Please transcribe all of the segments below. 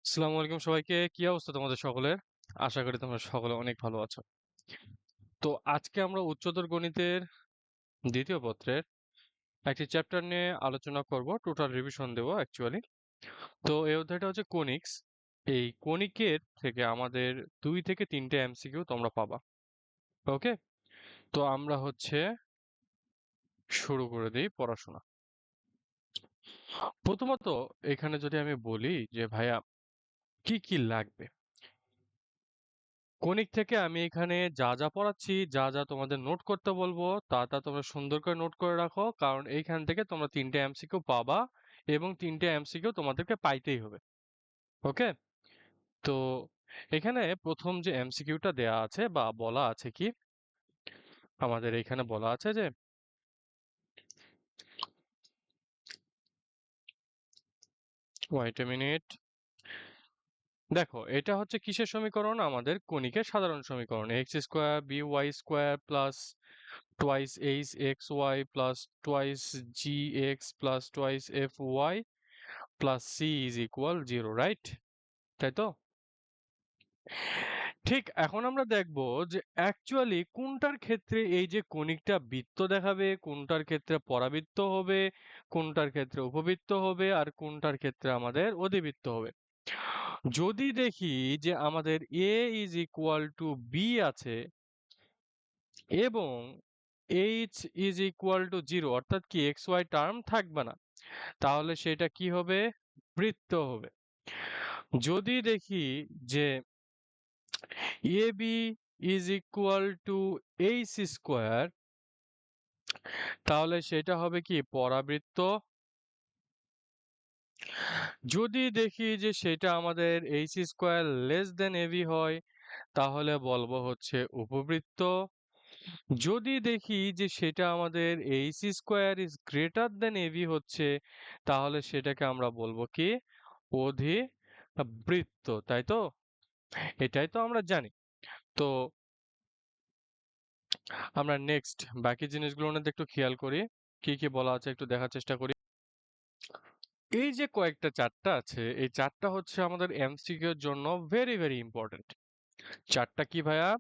আসসালামু আলাইকুম সবাইকে। কি অবস্থা তোমাদের সকলের? আশা করি তোমরা সকলে অনেক ভালো আছো। তো আজকে আমরা উচ্চতর গণিতের ২য় পত্রের একটি চ্যাপ্টার নিয়ে আলোচনা করব। টোটাল রিভিশন দেব অ্যাকচুয়ালি। তো এই অধ্যায়টা হচ্ছে কনিক্স। এই কনিকের থেকে আমাদের ২ থেকে ৩ টে এমসিকিউ তোমরা পাবা। ওকে? তো আমরা হচ্ছে শুরু করে দেই পড়াশোনা। প্রথমত এখানে যদি আমি বলি যে ভাইয়া কি লাগবে? কনিক থেকে আমি এখানে যা পড়াচ্ছি, যা তোমাদের নোট করতে বলবো, তা তোমরা সুন্দর করে নোট করে রাখো। কারণ এইখান থেকে তোমরা ৩ টে এমসিকিউ পাবা এবং ৩ টে এমসিকিউ তোমাদেরকে পাইতেই হবে। ওকে? তো এখানে ১ম যে এমসিকিউটা দেয়া আছে বা বলা আছে কি? আমাদের এখানে বলা আছে যে ওয়েট a মিনিট। দেখো এটা হচ্ছে কিসের সমীকরণ? আমাদের কনিকের সাধারণ সমীকরণ। x² by² plus twice hxy plus twice gx plus twice fy plus c is equal 0, right? তাই তো? ঠিক এখন আমরা দেখব যে অ্যাকচুয়ালি কোনটার ক্ষেত্রে এই যে কনিকটা বৃত্ত দেখাবে, কোনটার ক্ষেত্রে পরাবৃত্ত হবে, কোনটার ক্ষেত্রে উপবৃত্ত হবে আর কোনটার ক্ষেত্রে আমাদের অধিবৃত্ত হবে। যদি দেখি যে আমাদের a is equal to b আছে এবং h is equal to 0 অর্থাৎ কি xy টার্ম থাকবে না, তাহলে সেটা কি হবে? বৃত্ত হবে। যদি দেখি যে ab is equal to h square, তাহলে সেটা হবে কি পরাবৃত্ত। যদি দেখি যে সেটা আমাদের h square less than ab হয়, তাহলে বলবো হচ্ছে উপবৃত্ত। যদি দেখি যে সেটা আমাদের h square is greater then ab হচ্ছে, তাহলে সেটাকে আমরা বলবো কি অধিবৃত্ত, তাই তো? এটাই তো আমরা জানি। তো আমরা নেক্সট বাকি জিনিসগুলো নিয়ে একটু খেয়াল করি। কি বলা আছে একটু দেখার চেষ্টা করি। এই যে কয়েকটা চার্টটা আছে, এই চার্টটা হচ্ছে আমাদের এমসিকিউ এর জন্য ভেরি ইম্পর্টেন্ট। চার্টটা কি ভাইয়া?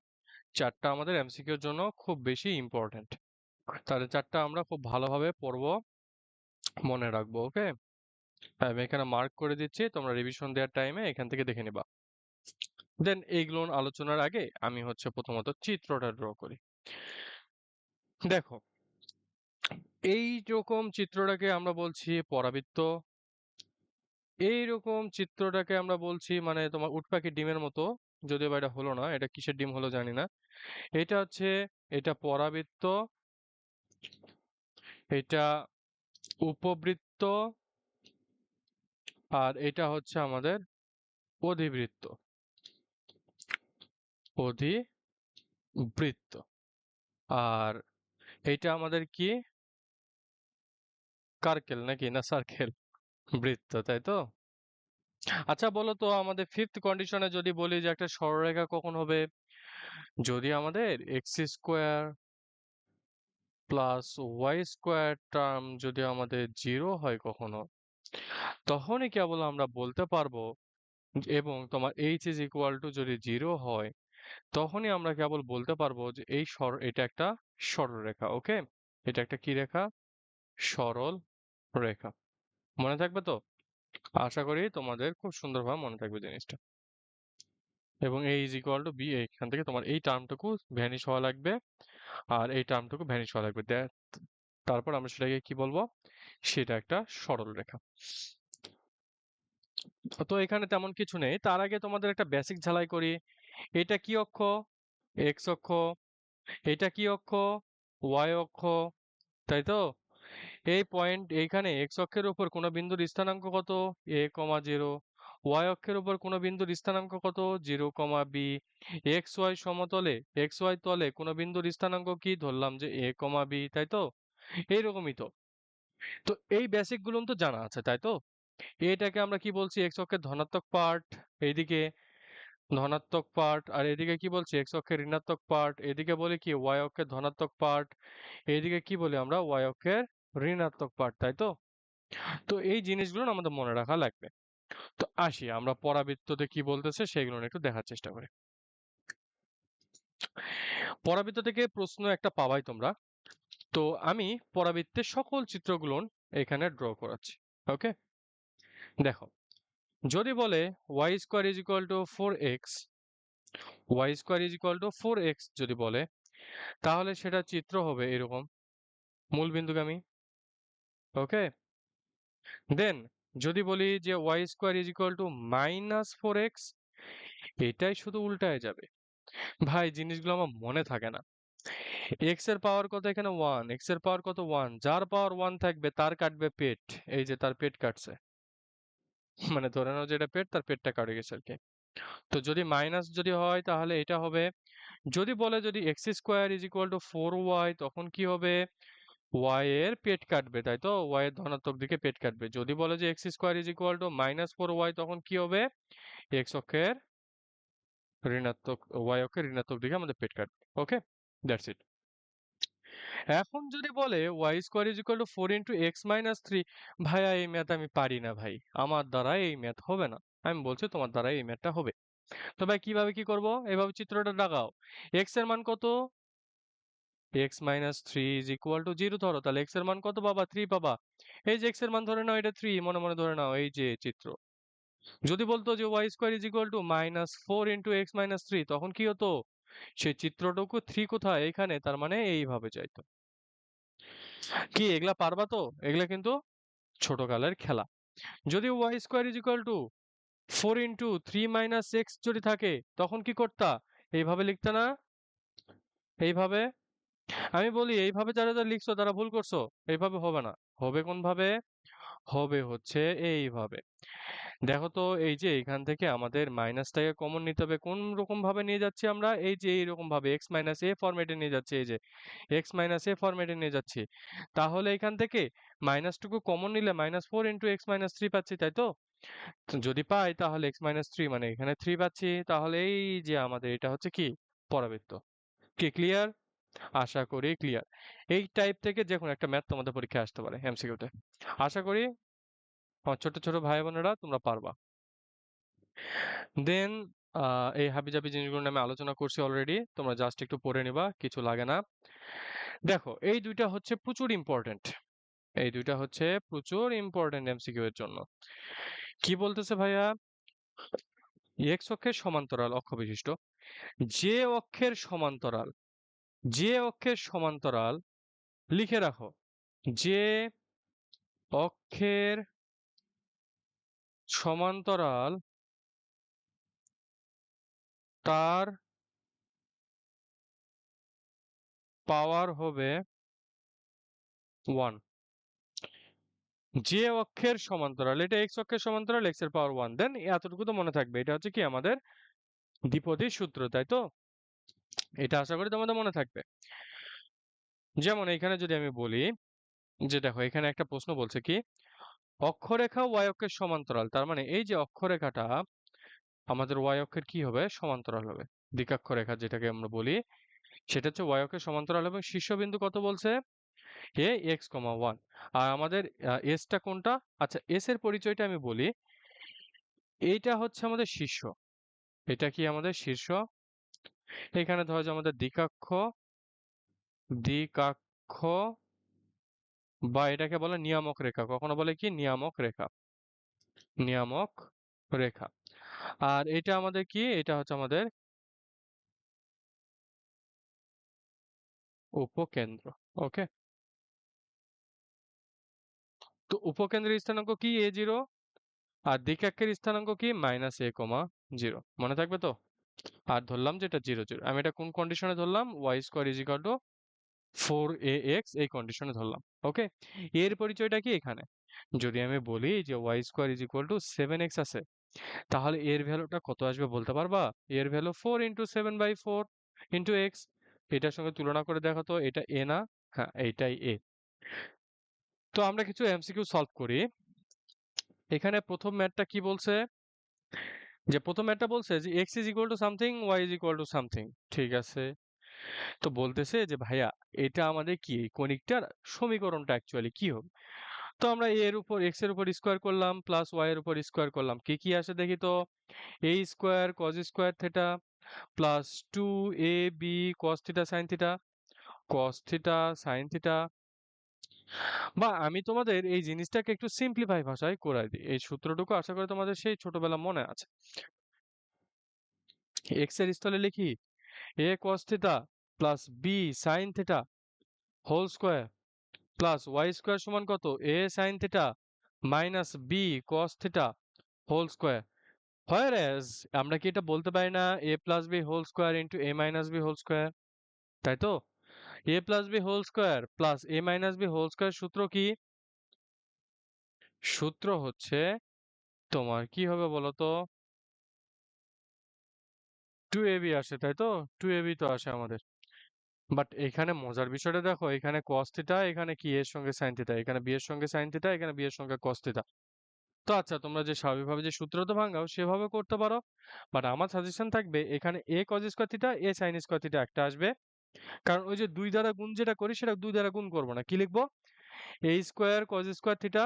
চার্টটা আমাদের এমসিকিউ এর জন্য খুব বেশি ইম্পর্টেন্ট। তাহলে চার্টটা আমরা খুব ভালোভাবে পড়বো, মনে রাখবো। ওকে? আমি এখানে মার্ক করে দিচ্ছি, তোমরা রিভিশন দেওয়ার টাইমে এখান থেকে দেখে নিবা। দেন এইগুলো আলোচনার আগে আমি হচ্ছে প্রথমত চিত্রটা ড্র করি। দেখো এই রকম চিত্রটাকে আমরা বলছি পরাবৃত্ত। এইরকম চিত্রটাকে আমরা বলছি মানে তোমার উট পাখির ডিমের মতো, যদিও বা এটা হলো না, এটা কিসের ডিম হলো জানি না। এটা হচ্ছে, এটা পরাবৃত্ত, এটা উপবৃত্ত, আর এটা হচ্ছে আমাদের অধিবৃত্ত। অধিবৃত্ত। আর এটা আমাদের কি? কার্কেল নাকি না সার্কেল? বৃত্ত, তাই তো? আচ্ছা বলো তো আমাদের ফিফথ কন্ডিশনে যদি বলি যে একটা সরলরেখা কখন হবে? যদি আমাদের x square plus y square term যদি আমাদের 0 হয় কখনো, তখনই কেবল আমরা বলতে পারবো এবং তোমার h is equal to যদি 0 হয়, তখনই আমরা কেবল বলতে পারবো যে এটা একটা সরলরেখা। ওকে? এটা একটা কি রেখা? সরল রেখা। মনে থাকবে তো? আশা করি তোমাদের খুব সুন্দরভাবে মনে থাকবে জিনিসটা। এবং a is equal to b, এইখান থেকে তোমার এই টার্মটুকু ভ্যানিশ হওয়া লাগবে আর এই টার্মটুকু ভ্যানিশ হওয়া লাগবে। তারপর আমরা সেটাকে কি বলবো? সেটা একটা সরল রেখা। তো এখানে তেমন কিছু নেই, তার আগে তোমাদের একটা বেসিক ঝালাই করি। এটা কি অক্ষ? এক্স অক্ষ। এটা কি অক্ষ? ওয়াই অক্ষ, তাই তো? এই পয়েন্ট এইখানে এক্স অক্ষের উপর কোন বিন্দুর স্থানাঙ্ক কত? a, 0। ওয়াই অক্ষের উপর কোন বিন্দুর স্থানাঙ্ক কত? 0, b। এক্স ওয়াই সমতলে, এক্স ওয়াই তলে কোন বিন্দুর স্থানাঙ্ক কি? ধরলাম যে a, b, তাই তো? এইরকমই তো। তো এই বেসিক গুলো তো জানা আছে, তাই তো? এটাকে আমরা কি বলছি? এক্স অক্ষের ধনাত্মক পার্ট, এইদিকে ধনাত্মক পার্ট, আর এদিকে কি বলছি? এক্স অক্ষের ঋণাত্মক পার্ট। এদিকে বলি কি? ওয়াই অক্ষের ধনাত্মক পার্ট। এইদিকে কি বলি আমরা? ওয়াই অক্ষের ঋণাত্মক পার্ট, তাই তো? তো এই জিনিসগুলো না আমাদের মনে রাখা লাগবে। তো আসি আমরা পরাবৃত্ততে কি বলতেছে সেগুলো নিয়ে একটু দেখার চেষ্টা করি। পরাবৃত্ত থেকে প্রশ্ন একটা পাবাই তোমরা। তো আমি পরাবৃত্তের সকল চিত্রগুলো এখানে ড্র করাচ্ছি। ওকে, দেখো যদি বলে y square is equal two 4x, y square is equal two 4x যদি বলে, তাহলে সেটা চিত্র হবে এরকম মূল বিন্দুগামী। ওকে, দেন যদি বলি যে y square is equal two -4x, এটাই শুধু উল্টায় যাবে। ভাই জিনিসগুলো আমার মনে থাকে না। x এর পাওয়ার কত এখানে 1, x এর পাওয়ার কত 1, যার পাওয়ার 1 থাকবে তার কাটবে পেট। এই যে তার পেট কাটছে, মানে ধরে নাও যে এটা পেট, তার পেটটা কাটে গেছে আর কি। তো যদি মাইনাস যদি হয় তাহলে এটা হবে। যদি বলে যদি x square is equal two 4y, তখন কি হবে? y এর পেট কাটবে, তাই তো? y এর ধনাত্মক দিকে পেট কাটবে। যদি বলে যে x square is equal two -4y, তখন কি হবে? এক্স অক্ষের ঋণাত্মক, y অক্ষের ঋণাত্মক দিকে আমাদের পেট কাটবে। ওকে, দ্যাটস ইট। এখন যদি বলে y square is equal to 4 into x minus 3, ভাইয়া এই ম্যাথ আমি পারি না ভাই, আমার দ্বারা এই ম্যাথ হবে না। আমি বলছি তোমার দ্বারা এই ম্যাথটা হবে। তো ভাই কিভাবে কি করব? এভাবে চিত্রটা লাগাও। x এর মান কত? x minus 3 is equal to 0 ধরো, তাহলে x এর মান কত পাবা? 3 পাবা। এই যে x এর মান ধরে নাও এটা 3, মনে মনে ধরে নাও, এই যে চিত্র। যদি বলতো যে y square is equal to -4 into x minus 3, তখন কি হতো? সেই চিত্রটুকু 3 কোথায়? এখানে, তার মানে এইভাবে যাইতো। কি এগুলা পারবা তো? এগুলা কিন্তু ছোটকালের খেলা। যদি y square is equal to 4 into 3 minus x যদি থাকে, তখন কি করতা? এইভাবে লিখতা না? এইভাবে। আমি বলি এইভাবে যারা যারা লিখছো তারা ভুল করছো। এইভাবে হবে না। হবে কোন ভাবে? হবে হচ্ছে এইভাবে। দেখো তো, এই যে এখান থেকে আমাদের মাইনাসটাকে কমন নিতে হবে। কোন রকম ভাবে নিয়ে যাচ্ছি আমরা? এই যে এইরকম ভাবে এক্স মাইনাস এ ফরম্যাটে নিয়ে যাচ্ছি। এই যে এক্স মাইনাস এ ফরম্যাটে নিয়ে যাচ্ছি। তাহলে এখান থেকে মাইনাসটুকু কমন নিলে -4 ইন্টু এক্স মাইনাস 3 পাচ্ছি, তাই তো? তো যদি পাই তাহলে এক্স মাইনাস 3 মানে এখানে 3 পাচ্ছি। তাহলে এই যে আমাদের এটা হচ্ছে কি? পরাবৃত্ত। কি ক্লিয়ার? আশা করি ক্লিয়ার। এই টাইপ থেকে যে কোনো একটা ম্যাথ তোমাদের পরীক্ষায় আসতে পারে এমসিকিউতে। আশা করি আমার ছোট ছোট ভাই বোনেরা তোমরা পারবা। দেন এই হাবিজাবি জিনিসগুলো নিয়ে আমি আলোচনা করছি অলরেডি, তোমরা জাস্ট একটু পড়ে নিবা, কিছু লাগে না। দেখো এই দুইটা হচ্ছে প্রচুর ইম্পর্টেন্ট, এই দুইটা হচ্ছে প্রচুর ইম্পর্টেন্ট এমসিকিউ এর জন্য। কি বলতেছে ভাইয়া? এক্স অক্ষের সমান্তরাল অক্ষ বিশিষ্ট যে অক্ষের সমান্তরাল, যে অক্ষের সমান্তরাল, লিখে রাখো, যে অক্ষের সমান্তরাল তার পাওয়ার হবে 1। যে অক্ষের সমান্তরাল, এটা এক্স অক্ষের সমান্তরাল, এক্স এর পাওয়ার 1। দেন এতটুকু তো মনে থাকবে, এটা হচ্ছে কি আমাদের দ্বিপদীর সূত্র, তাই তো? এটা আশা করি তোমাদের মনে থাকবে। যেমন এখানে যদি আমি বলি যে দেখো এখানে একটা প্রশ্ন বলছে কি, অক্ষরেখা ওয়াই অক্ষের সমান্তরাল, তার মানে এই যে অক্ষরেখাটা আমাদের ওয়াই অক্ষের কি হবে? সমান্তরাল হবে। দিকাক্ষ রেখা যেটাকে আমরা বলি, সেটা হচ্ছে ওয়াই অক্ষের সমান্তরাল এবং শীর্ষবিন্দু কত বলছে? এ এক্স কমা 1। আর আমাদের এসটা কোনটা? আচ্ছা, এস এর পরিচয়টা আমি বলি। এইটা হচ্ছে আমাদের শীর্ষ। এটা কি আমাদের শীর্ষ? এখানে ধরো যে আমাদের দিকাক্ষ, দিকাক্ষ বা এটাকে বলে নিয়ামক রেখা, কখনো বলে কি নিয়ামক রেখা, নিয়ামক রেখা। আর এটা আমাদের কি? এটা হচ্ছে আমাদের উপকেন্দ্র। ওকে, তো উপকেন্দ্রের স্থানাঙ্ক কি? a0। আর দিকাক্ষের স্থানাঙ্ক কি? -a, 0। মনে থাকবে তো? আর ধরলাম যে এটা 0 0। আমি এটা কোন কন্ডিশনে ধরলাম? y square is equal to 4ax, এই কন্ডিশনে ধরলাম। ওকে, এর পরিচয়টা কি এখানে? যদি আমি বলি যে y square is equal two 7x আছে, তাহলে এর ভ্যালুটা কত আসবে বলতে পারবা? এর ভ্যালু 4 ইন্টু 7/4 ইন্টু এক্স। এটার সঙ্গে তুলনা করে দেখো তো, এটা a না? হ্যাঁ, এইটাই a। তো আমরা কিছু এমসিকিউ সলভ করি। এখানে প্রথম ম্যাথটা কি বলছে? যে প্রথম ম্যাথটা বলছে যে x is equal to something, y is equal to something. ঠিক আছে, তো বলতেছে যে ভাইয়া এটা আমাদের কি, এই কণিকটার সমীকরণটা অ্যাকচুয়ালি কি হবে? তো আমরা এর উপর x এর উপর স্কোয়ার করলাম প্লাস y এর উপর স্কোয়ার করলাম, কি কি আসে দেখি তো। a square cos square theta plus 2ab cos theta sin theta, cos theta sin theta. বা আমি তোমাদের এই জিনিসটাকে একটু সিম্পলিফাই ভাষায় করে দিই, এই সূত্রটুকু আশা করি তোমাদের সেই ছোটবেলা মনে আছে। x এর স্থলে লিখি a cos theta plus b sin theta whole square plus y square সমান কত a sin theta minus b cos theta whole square. Whereas আমরা কি এটা বলতে পারি না a plus b whole square into a minus b whole square, তাই তো? a plus b whole square plus a minus b whole square সূত্র কি? সূত্র হচ্ছে তোমার কি হবে বলো তো, 2ab আসে, তাই তো? 2ab তো আসে আমাদের। বাট এখানে মজার বিষয়টা দেখো, এখানে cos থিটা, এখানে কি এর সঙ্গে sin থিটা, এখানে b এর সঙ্গে sin থিটা, এখানে b এর সঙ্গে cos থিটা। তো আচ্ছা, তোমরা যে স্বাভাবিকভাবে যে সূত্রটা ভাঙাও সেভাবে করতে পারো, বাট আমার সাজেশন থাকবে এখানে a cos square theta a sin square theta একটা আসবে। কারণ ওই যে দুই দ্বারা গুণ যেটা করি সেটা দুই দ্বারা গুণ করবো না, কি লিখবো? a square cos square theta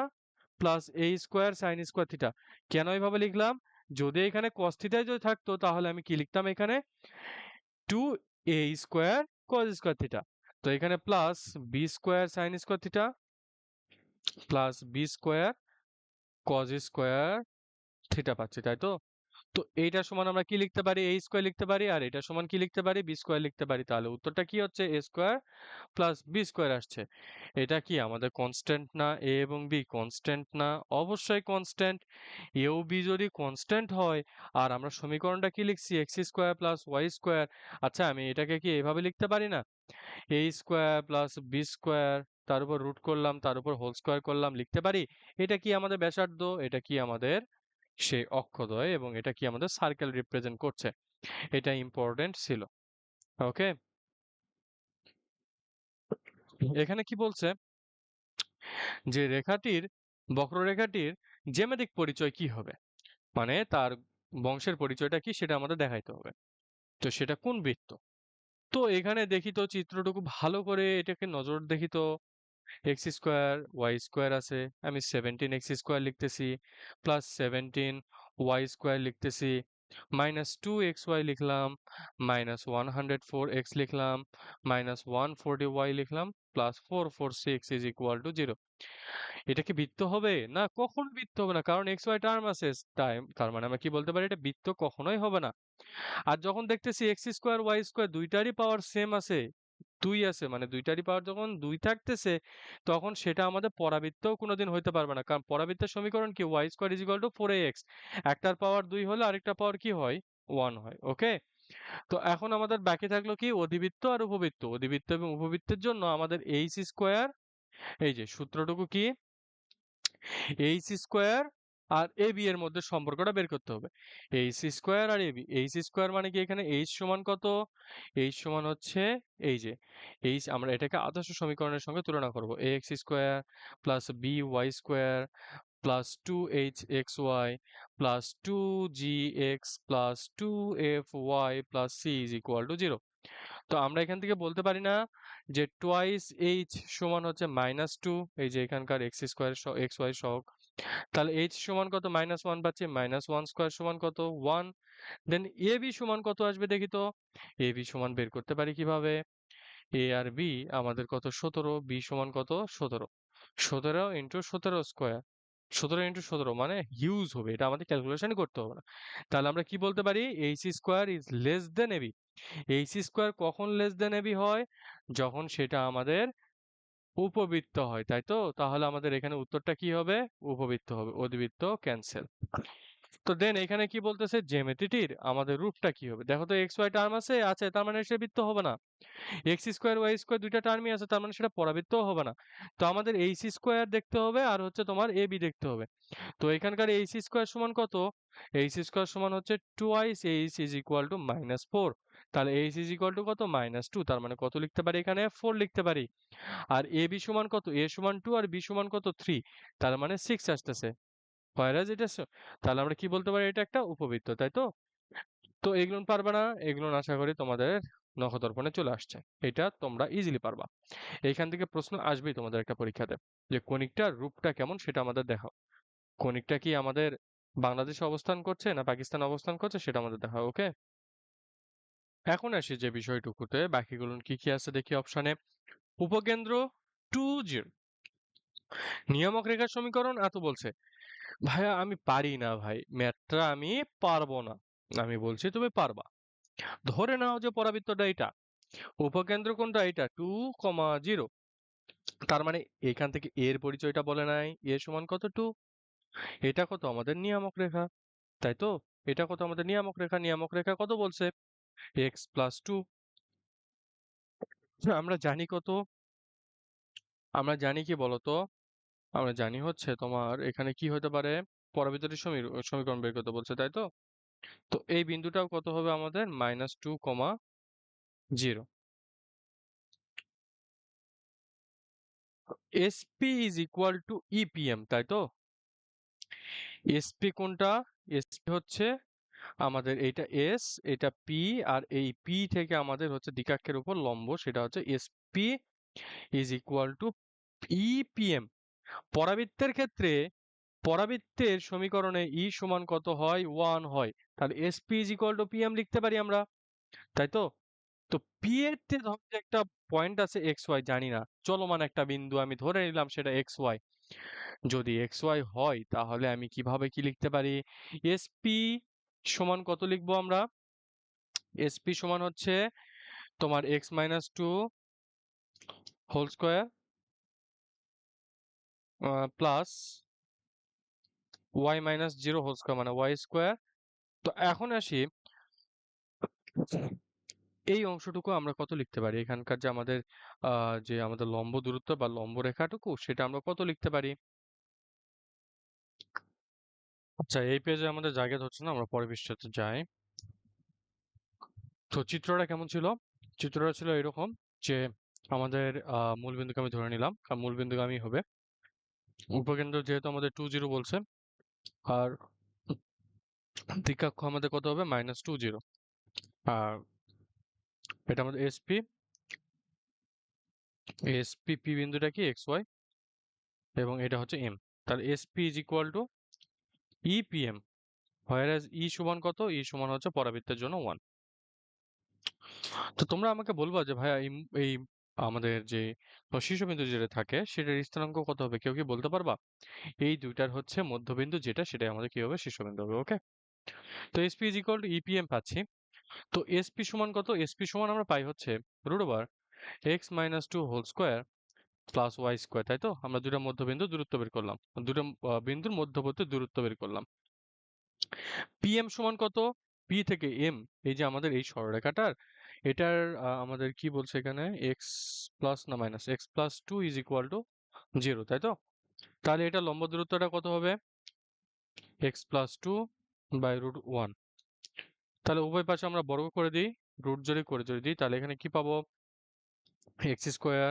plus a square sin square theta. কেন এইভাবে লিখলাম? যদি এখানে cos থিটাই যদি থাকতো তাহলে আমি কি লিখতাম এখানে 2a square cos square theta. তো এখানে plus b square sin square theta plus b square cos square theta পাচ্ছি, তাই তো? তো এইটা সমান আমরা কি লিখতে পারি? a স্কয়ার লিখতে পারি, আর এটা সমান কি লিখতে পারি? b স্কয়ার লিখতে পারি। তাহলে উত্তরটা কি হচ্ছে? a square plus b square আসছে। এটা কি আমাদের কনস্ট্যান্ট না? a এবং b কনস্ট্যান্ট না? অবশ্যই কনস্ট্যান্ট। a ও b যদি কনস্ট্যান্ট হয়, আর আমরা সমীকরণটা কি লিখছি? x square plus y square. আচ্ছা, আমি এটাকে কি এভাবে লিখতে পারি না? a square plus b square, তার উপর রুট করলাম, তার উপর হোল স্কয়ার করলাম, লিখতে পারি? এটা কি আমাদের ব্যাসার্ধ, এটা কি আমাদের সেই অক্ষদ্বয়, এবং এটা কি আমাদের সার্কেল রিপ্রেজেন্ট করছে। এটা ইম্পর্টেন্ট ছিল। ওকে, এখানে কি বলছে যে রেখাটির, বক্ররেখাটির জ্যামিতিক পরিচয় কি হবে, মানে তার বংশের পরিচয়টা কি সেটা আমাদের দেখাইতে হবে। তো সেটা কোন বৃত্ত? তো এখানে দেখি তো চিত্রটুকু ভালো করে এটাকে নজর দেখি তো। এক্স স্কোয়ার ওয়াই স্কোয়ার আছে, আমি 17x² লিখতেছি, প্লাস 17y² লিখতেছি, মাইনাস 2xy লিখলাম, মাইনাস 104x লিখলাম, মাইনাস 140y লিখলাম, প্লাস 446 ইজ ইকুয়াল টু 0। এটা কি বৃত্ত হবে? না, কখনো বৃত্ত হবে না, কারণ xy টার্ম আছে টাইম, তার মানে আমরা কি বলতে পারি? এটা বৃত্ত কখনোই হবে না। আর যখন দেখতেছি এক্স স্কোয়ার ওয়াই স্কোয়ার দুইটারই পাওয়ার সেম আছে, 2 আছে, মানে দুইটারই পাওয়ার যখন 2 থাকতেছে, তখন সেটা আমাদের পরাবৃত্তও কোনোদিন হইতে পারবে না, কারণ পরাবৃত্তের সমীকরণ কি? Y square is equal to 4ax। একটার পাওয়ার 2 হলে আরেকটা পাওয়ার কি হয়? 1 হয়। ওকে, তো এখন আমাদের বাকি থাকলো কি? অধিবৃত্ত আর উপবৃত্ত। অধিবৃত্ত এবং উপবৃত্তের জন্য আমাদের এইচ স্কোয়ার, এই যে সূত্রটুকু কি, H square R A B এর মধ্যে সম্পর্কটা বের করতে হবে। H square R A B, H square মানে কি? এখানে এইচ সমান কত? এইচ সমান হচ্ছে এই যে এইচ, আমরা এটাকে আদর্শ সমীকরণের সঙ্গে তুলনা করব। A x square plus b y square plus 2hxy plus 2gx plus 2fy plus c is equal to 0। তো আমরা এখান থেকে বলতে পারি না যে টোয়াইস এইচ সমান হচ্ছে -2, এই যে এখানকার এক্স স্কোয়ার এক্স ওয়াই সহগ। তাহলে এইচ সমান কত? -1 পাচ্ছি, -1 স্কোয়ার সমান কত? 1। দেন এ বি সমান কত আসবে দেখি তো। এ বি সমান বের করতে পারি কিভাবে? এ আর বি আমাদের কত? 17। বি সমান কত? 17। 17 ইন্টু 17 স্কোয়ার, 17 ইন্টু 17 মানে হিউজ হবে, এটা আমাদের ক্যালকুলেশনই করতে হবে না। তাহলে আমরা কি বলতে পারি? H square is less than ab. H square কখন লেস দেন এবি হয়? যখন সেটা আমাদের উপবৃত্ত হয়, তাই তো? তাহলে আমাদের এখানে উত্তরটা কি হবে? উপবৃত্ত হবে, অধিবৃত্ত ক্যান্সেল। তো দেন এখানে কি বলতেছে? জ্যামিতিটির আমাদের রূপটা কি হবে? দেখো তো, এক্স ওয়াই টার্ম আছে, তার মানে সে বৃত্ত হবে না। এক্স স্কোয়ার ওয়াই স্কোয়ার দুইটা টার্মই আছে, তার মানে সেটা পরাবৃত্তও হবে না। তো আমাদের এইচ স্কোয়ার দেখতে হবে, আর হচ্ছে তোমার এ বি দেখতে হবে। তো এখানকার এইচ স্কোয়ার সমান কত? এইচ স্কোয়ার সমান হচ্ছে twice H is equal to -4। তাহলে এইচ ইজ ইকুয়াল টু কত? -2। তার মানে কত লিখতে পারি? এখানে 4 লিখতে পারি। আর এ বি সমান কত? এ সমান 2 আর বি সমান কত? 3। তার মানে 6 আসতেছে। হোয়ারাজ এটা তাহলে আমরা কি বলতে পারি? এটা একটা উপবৃত্ত, তাই তো? তো এগুলো পারবে না, এগুলো আশা করি তোমাদের নখদর্পণে চলে আসছে। এটা তোমরা ইজিলি পারবা। এইখান থেকে প্রশ্ন আসবেই তোমাদের একটা পরীক্ষাতে যে কণিকটার রূপটা কেমন সেটা আমাদের দেখাও। কণিকটা কি আমাদের বাংলাদেশে অবস্থান করছে না পাকিস্তানে অবস্থান করছে সেটা আমাদের দেখাও। ওকে, এখন আসি যে বিষয়টুকুতে, বাকিগুলো কি কি আছে দেখি অপশনে। উপকেন্দ্র 2 0, নিয়ামক রেখার সমীকরণ এত বলছে। ভাইয়া আমি পারি না ভাই, ম্যাথটা আমি পারবো না। আমি বলছি তুমি পারবা। ধরে নাও যে পরাবৃত্তটা এটা, উপকেন্দ্র কোনটা, এটা 2,0। তার মানে এখান থেকে এর পরিচয়টা বলে নাই, এ সমান কত 2। এটা কত আমাদের নিয়ামক রেখা, তাই তো? এটা কত আমাদের নিয়ামক রেখা, নিয়ামক রেখা কত বলছে, x+2। আমরা জানি কত, আমরা জানি কি বলতো, আমরা জানি হচ্ছে তোমার এখানে কি হতে পারে, পরাবৃত্তটির সমীকরণ বের করতে বলছে, তাই তো? তো এই বিন্দুটাও কত হবে আমাদের, -2,0। SP is equal to EPM, তাই তো? এসপি কোনটা, এসপি হচ্ছে আমাদের এইটা এস, এটা পি, আর এই পি থেকে আমাদের হচ্ছে দ্বিকাক্ষের উপর লম্ব, সেটা হচ্ছে SP is equal to EPM. পরাবৃত্তের ক্ষেত্রে পরাবৃত্তের সমীকরণে ই সমান কত হয়, 1 হয়। তাহলে SP is equal two PM লিখতে পারি আমরা, তাই তো? তো পি এর তে ধরো যে একটা পয়েন্ট আছে এক্স ওয়াই, জানি না, চলমান একটা বিন্দু আমি ধরে নিলাম সেটা এক্স ওয়াই। যদি এক্স ওয়াই হয় তাহলে আমি কিভাবে কি লিখতে পারি, এসপি সমান কত লিখবো আমরা, এসপি সমান হচ্ছে তোমার x-2 whole square plus y-0 whole square মানে y স্কোয়ার। তো এখন আসি, এই অংশটুকু আমরা কত লিখতে পারি, এখানকার যে আমাদের যে আমাদের লম্ব দূরত্ব বা লম্ব রেখাটুকু সেটা আমরা কত লিখতে পারি। আচ্ছা, এই পেজে আমাদের জায়গা হচ্ছে না, আমরা পরের পৃষ্ঠাতে যাই। তো চিত্রটা কেমন ছিল, চিত্রটা ছিল এরকম যে আমাদের মূল বিন্দুকে আমি ধরে নিলাম, কারণ মূল বিন্দুগামী হবে। উপকেন্দ্র যেহেতু আমাদের 2 0 বলছে, আর দ্বিকাক্ষ আমাদের কত হবে, -2 0। আর এটা আমাদের এসপি, এসপি পি বিন্দুটা কি এক্স ওয়াই, এবং এটা হচ্ছে এম। তাহলে SP is equal to EPM, where e সমান কত, ই সমান হচ্ছে পরাবৃত্তের জন্য 1। তো তোমরা আমাকে বলবা যে ভাইয়া এই আমাদের যে শীর্ষবিন্দু যেটা থাকে সেটার স্থানাঙ্ক কত হবে, কেউ কি বলতে পারবা? এই দুইটার হচ্ছে মধ্যবিন্দু যেটা, সেটাই আমাদের কি হবে, শীর্ষবিন্দু হবে। ওকে, তো SP is equal to EPM পাচ্ছি। তো এসপি সমান কত, এসপি সমান আমরা পাই হচ্ছে √, x-2 whole square plus y square, তাই তো? আমরা দুটা মধ্যবিন্দু দূরত্ব বের করলাম, দুটো বিন্দুর মধ্যবর্তী দূরত্ব বের করলাম। পিএম সমান কত, পি থেকে এম, এই যে আমাদের এই সরলরেখাটার, এটার আমাদের কি বলছে এখানে, এক্স প্লাস না minus x+2 is equal to 0, তাই তো? তাহলে এটা লম্ব দূরত্বটা কত হবে, x+2/√1। তাহলে উভয় পাশে আমরা বর্গ করে দিই, রুট যদি দিই তাহলে এখানে কি পাবো, x square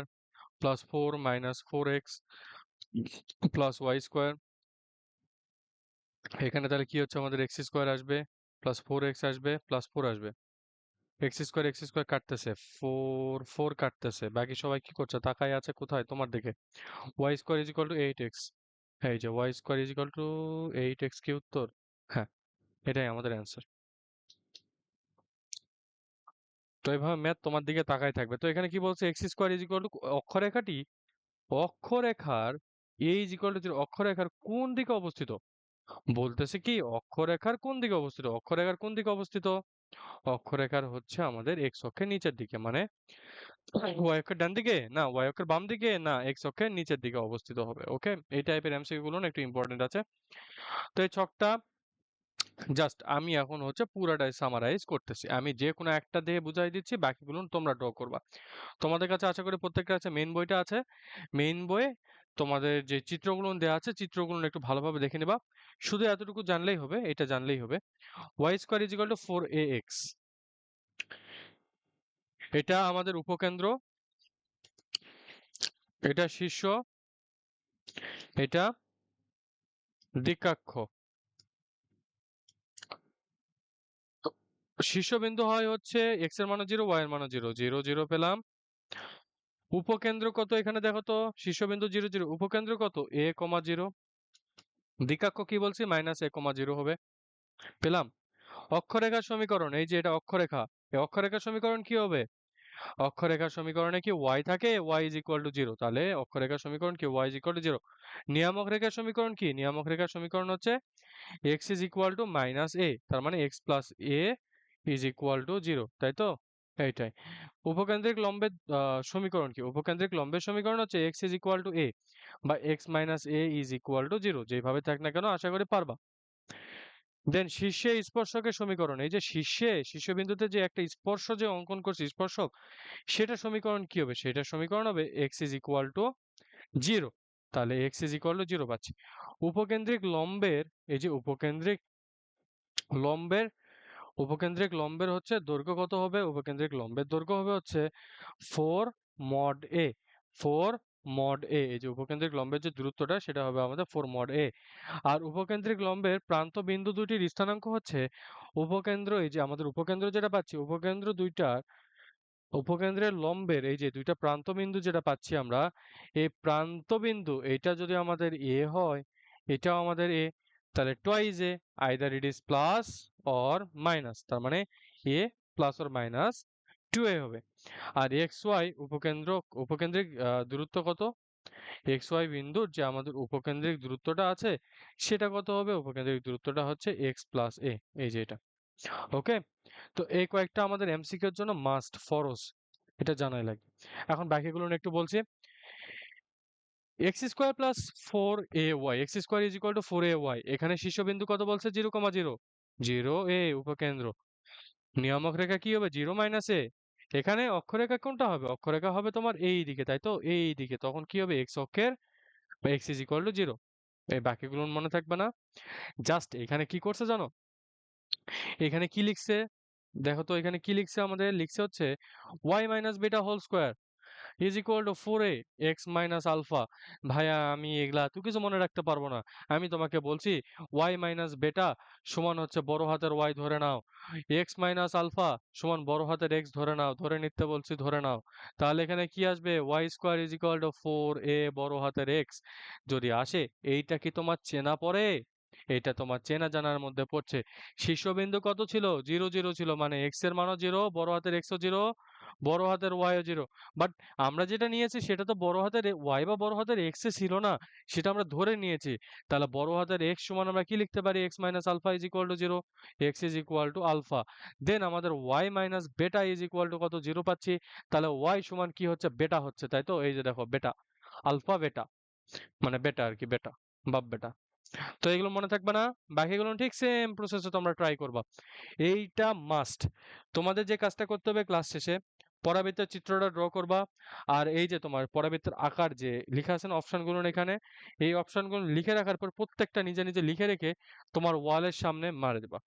plus 4 minus 4x plus y square. এখানে তাহলে কি হচ্ছে, আমাদের এক্স স্কোয়ার আসবে প্লাস 4x আসবে প্লাস 4 আসবে, এক্স স্কোয়ার কাটতেছে, 4 কাটতেছে, বাকি সবাই কি করছে, তাকায় আছে কোথায়, তোমার দিকে। Y square is equal to 8x, এই যে y square is equal to 8x কি উত্তর? হ্যাঁ, এটাই আমাদের অ্যান্সার। তো এইভাবে ম্যাথ তোমার দিকে তাকায় থাকবে। তো এখানে কি বলছে, x square is equal to অক্ষরেখাটি, অক্ষরেখার এ ইজ ইকুয়াল টু অক্ষরেখার কোন দিকে অবস্থিত, বলতেছে কি অক্ষরেখার কোন দিকে অবস্থিত, অক্ষরেখার কোন দিকে অবস্থিত, অক্ষরেখার হচ্ছে আমাদের এক্স অক্ষের নিচের দিকে, মানে ওয়াই অক্ষের ডান দিকে না, ওয়াই অক্ষের বাম দিকে না, এক্স অক্ষের নিচের দিকে অবস্থিত হবে। ওকে, এই টাইপের এমসিকিউ গুলো না একটু ইম্পর্টেন্ট আছে। তো এই ছকটা জাস্ট আমি এখন হচ্ছে পুরাটাই সামারাইজ করতেছি, আমি যে কোনো একটা দিয়ে বুঝাই দিচ্ছি, বাকিগুলো তোমরা ড্র করবা। তোমাদের কাছে আশা করি প্রত্যেকটা আছে, মেইন বইটা আছে, মেইন বইয়ে তোমাদের যে চিত্রগুলো দেওয়া আছে চিত্রগুলো একটু ভালোভাবে দেখে নিবা। শুধু এতটুকু জানলেই হবে, এটা জানলেই হবে, y square is equal to 4ax, এটা আমাদের উপকেন্দ্র, এটা শীর্ষ, এটা দ্বিকাক্ষ। শীর্ষবিন্দু হয় হচ্ছে x এর মানও 0, y এর মানও 0, 0 0 পেলাম। উপকেন্দ্র কত এখানে দেখো তো, শীর্ষবিন্দু 0 0, উপকেন্দ্র কত a, 0, দিকাক্ষ কি বলছি -a, 0 হবে, পেলাম। অক্ষরেখার সমীকরণ, এই যে এটা অক্ষরেখা, এই অক্ষরেখার সমীকরণ কি হবে? অক্ষরেখার সমীকরণে কি y থাকে, y is equal to 0, তাহলে অক্ষরেখার সমীকরণ কি y is equal to 0। নিয়ামক রেখার সমীকরণ কি, নিয়ামক রেখার সমীকরণ হচ্ছে x is equal to -a, তার মানে x plus a is equal to 0, তাই তো? এইটাই। উপকেন্দ্রিক লম্বের সমীকরণ কি, উপকেন্দ্রিক লম্বের সমীকরণ হচ্ছে x is equal to a বা x minus a is equal to 0, যেভাবে থাক না কেন আশা করি পারবা। দেন শীর্ষে স্পর্শকের সমীকরণ, এই যে শীর্ষবিন্দুতে যে একটা স্পর্শ যে অঙ্কন করছি স্পর্শক, সেটা সমীকরণ কি হবে, সেটা সমীকরণ হবে x is equal to 0, তাহলে x is equal to 0 পাচ্ছি। উপকেন্দ্রিক লম্বের, এই যে লম্বের উপকেন্দ্রিক লম্বের হচ্ছে দৈর্ঘ্য কত হবে, উপকেন্দ্রিক লম্বের দৈর্ঘ্য হবে হচ্ছে 4 mod a, 4 mod a, এই যে উপকেন্দ্রিক লম্বের যে দূরত্বটা সেটা হবে আমাদের 4 mod a। আর উপকেন্দ্রিক লম্বের প্রান্ত বিন্দু দুটির স্থানাঙ্ক হচ্ছে উপকেন্দ্র, এই যে আমাদের উপকেন্দ্র যেটা পাচ্ছি, উপকেন্দ্র দুইটার উপকেন্দ্রের লম্বের এই যে দুইটা প্রান্ত বিন্দু যেটা পাচ্ছি আমরা, এই প্রান্ত বিন্দু এটা যদি আমাদের a হয়, এটাও আমাদের a, তাহলে twice a, either it is plus or minus, তার মানে a plus or minus 2a হবে। আর এক্স ওয়াই উপকেন্দ্রিক দূরত্ব কত, এক্স ওয়াই বিন্দুর যে আমাদের উপকেন্দ্রিক দূরত্বটা আছে সেটা কত হবে, উপকেন্দ্রিক দূরত্বটা হচ্ছে এক্স প্লাস এ, এই যে এটা। ওকে, তো এই কয়েকটা আমাদের এমসিকিউ এর জন্য মাস্ট ফরজ, এটা জানাই লাগে। এখন বাকিগুলো নিয়ে একটু বলছি। X square plus 4ay, x square is equal two 4ay, এখানে শীর্ষবিন্দু কত বলছে 0,0, 0a উপকেন্দ্র। নিয়ামক রেখা কি হবে 0 মাইনাস এ, এখানে অক্ষরেখা কোনটা হবে, অক্ষরেখা হবে তোমার এই দিকে, তাই তো এই দিকে, তখন কি হবে এক্স অক্ষের এক্স ইজ ইকুয়াল টু 0। এই বাকিগুলো মনে থাকবে না, জাস্ট এখানে কি করছে জানো, এখানে কি লিখছে দেখো তো, এখানে কি লিখছে, আমাদের লিখছে হচ্ছে y minus beta whole square is equal to 4a x minus alpha. ভাইয়া আমি এগুলা তুই কিছু মনে রাখতে পারবো না, আমি তোমাকে বলছি y মাইনাস বেটা সমান হচ্ছে বড় হাতের y ধরে নাও, এক্স মাইনাস আলফা সমান বড় হাতের x ধরে নাও, ধরে নিতে বলছি ধরে নাও। তাহলে এখানে কি আসবে, y square is equal to 4a বড় হাতের x যদি আসে, এইটা কি তোমার চেনা পড়ে, এটা তোমার চেনা জানার মধ্যে পড়ছে। শীর্ষবিন্দু কত ছিল 0 0 ছিল, মানে x এর মানও 0, বড় হাতের x ও 0, বড় হাতের y ও 0। বাট আমরা যেটা নিয়েছি সেটা তো বড় হাতের y বা বড় হাতের x এ ছিল না, সেটা আমরা ধরে নিয়েছি। তাহলে বড় হাতের x সমান আমরা কি লিখতে পারি, x minus alpha is equal to 0, x is equal to alpha. Then আমাদের y minus beta is equal to কত 0 পাচ্ছি, তাহলে y সমান কি হচ্ছে বেটা হচ্ছে, তাই তো এই যে দেখো বেটা, আলফা বেটা, মানে বেটা আর কি, বেটা বাপ বেটা। তো এগুলো মনে থাকবে না, বাকিগুলো ঠিক সেম প্রসেসে তোমরা ট্রাই করবা, এইটা মাস্ট। তোমাদের যে কাজটা করতে হবে ক্লাস শেষে পরাবৃত্তের চিত্রটা ড্র করবা, আর এই যে তোমার পরাবৃত্তের আকার যে লেখা আছে না অপশনগুলো এখানে, এই অপশনগুলো লিখে রাখার পর প্রত্যেকটা নিজে নিজে লিখে রেখে তোমার ওয়ালের সামনে মারে দেবা।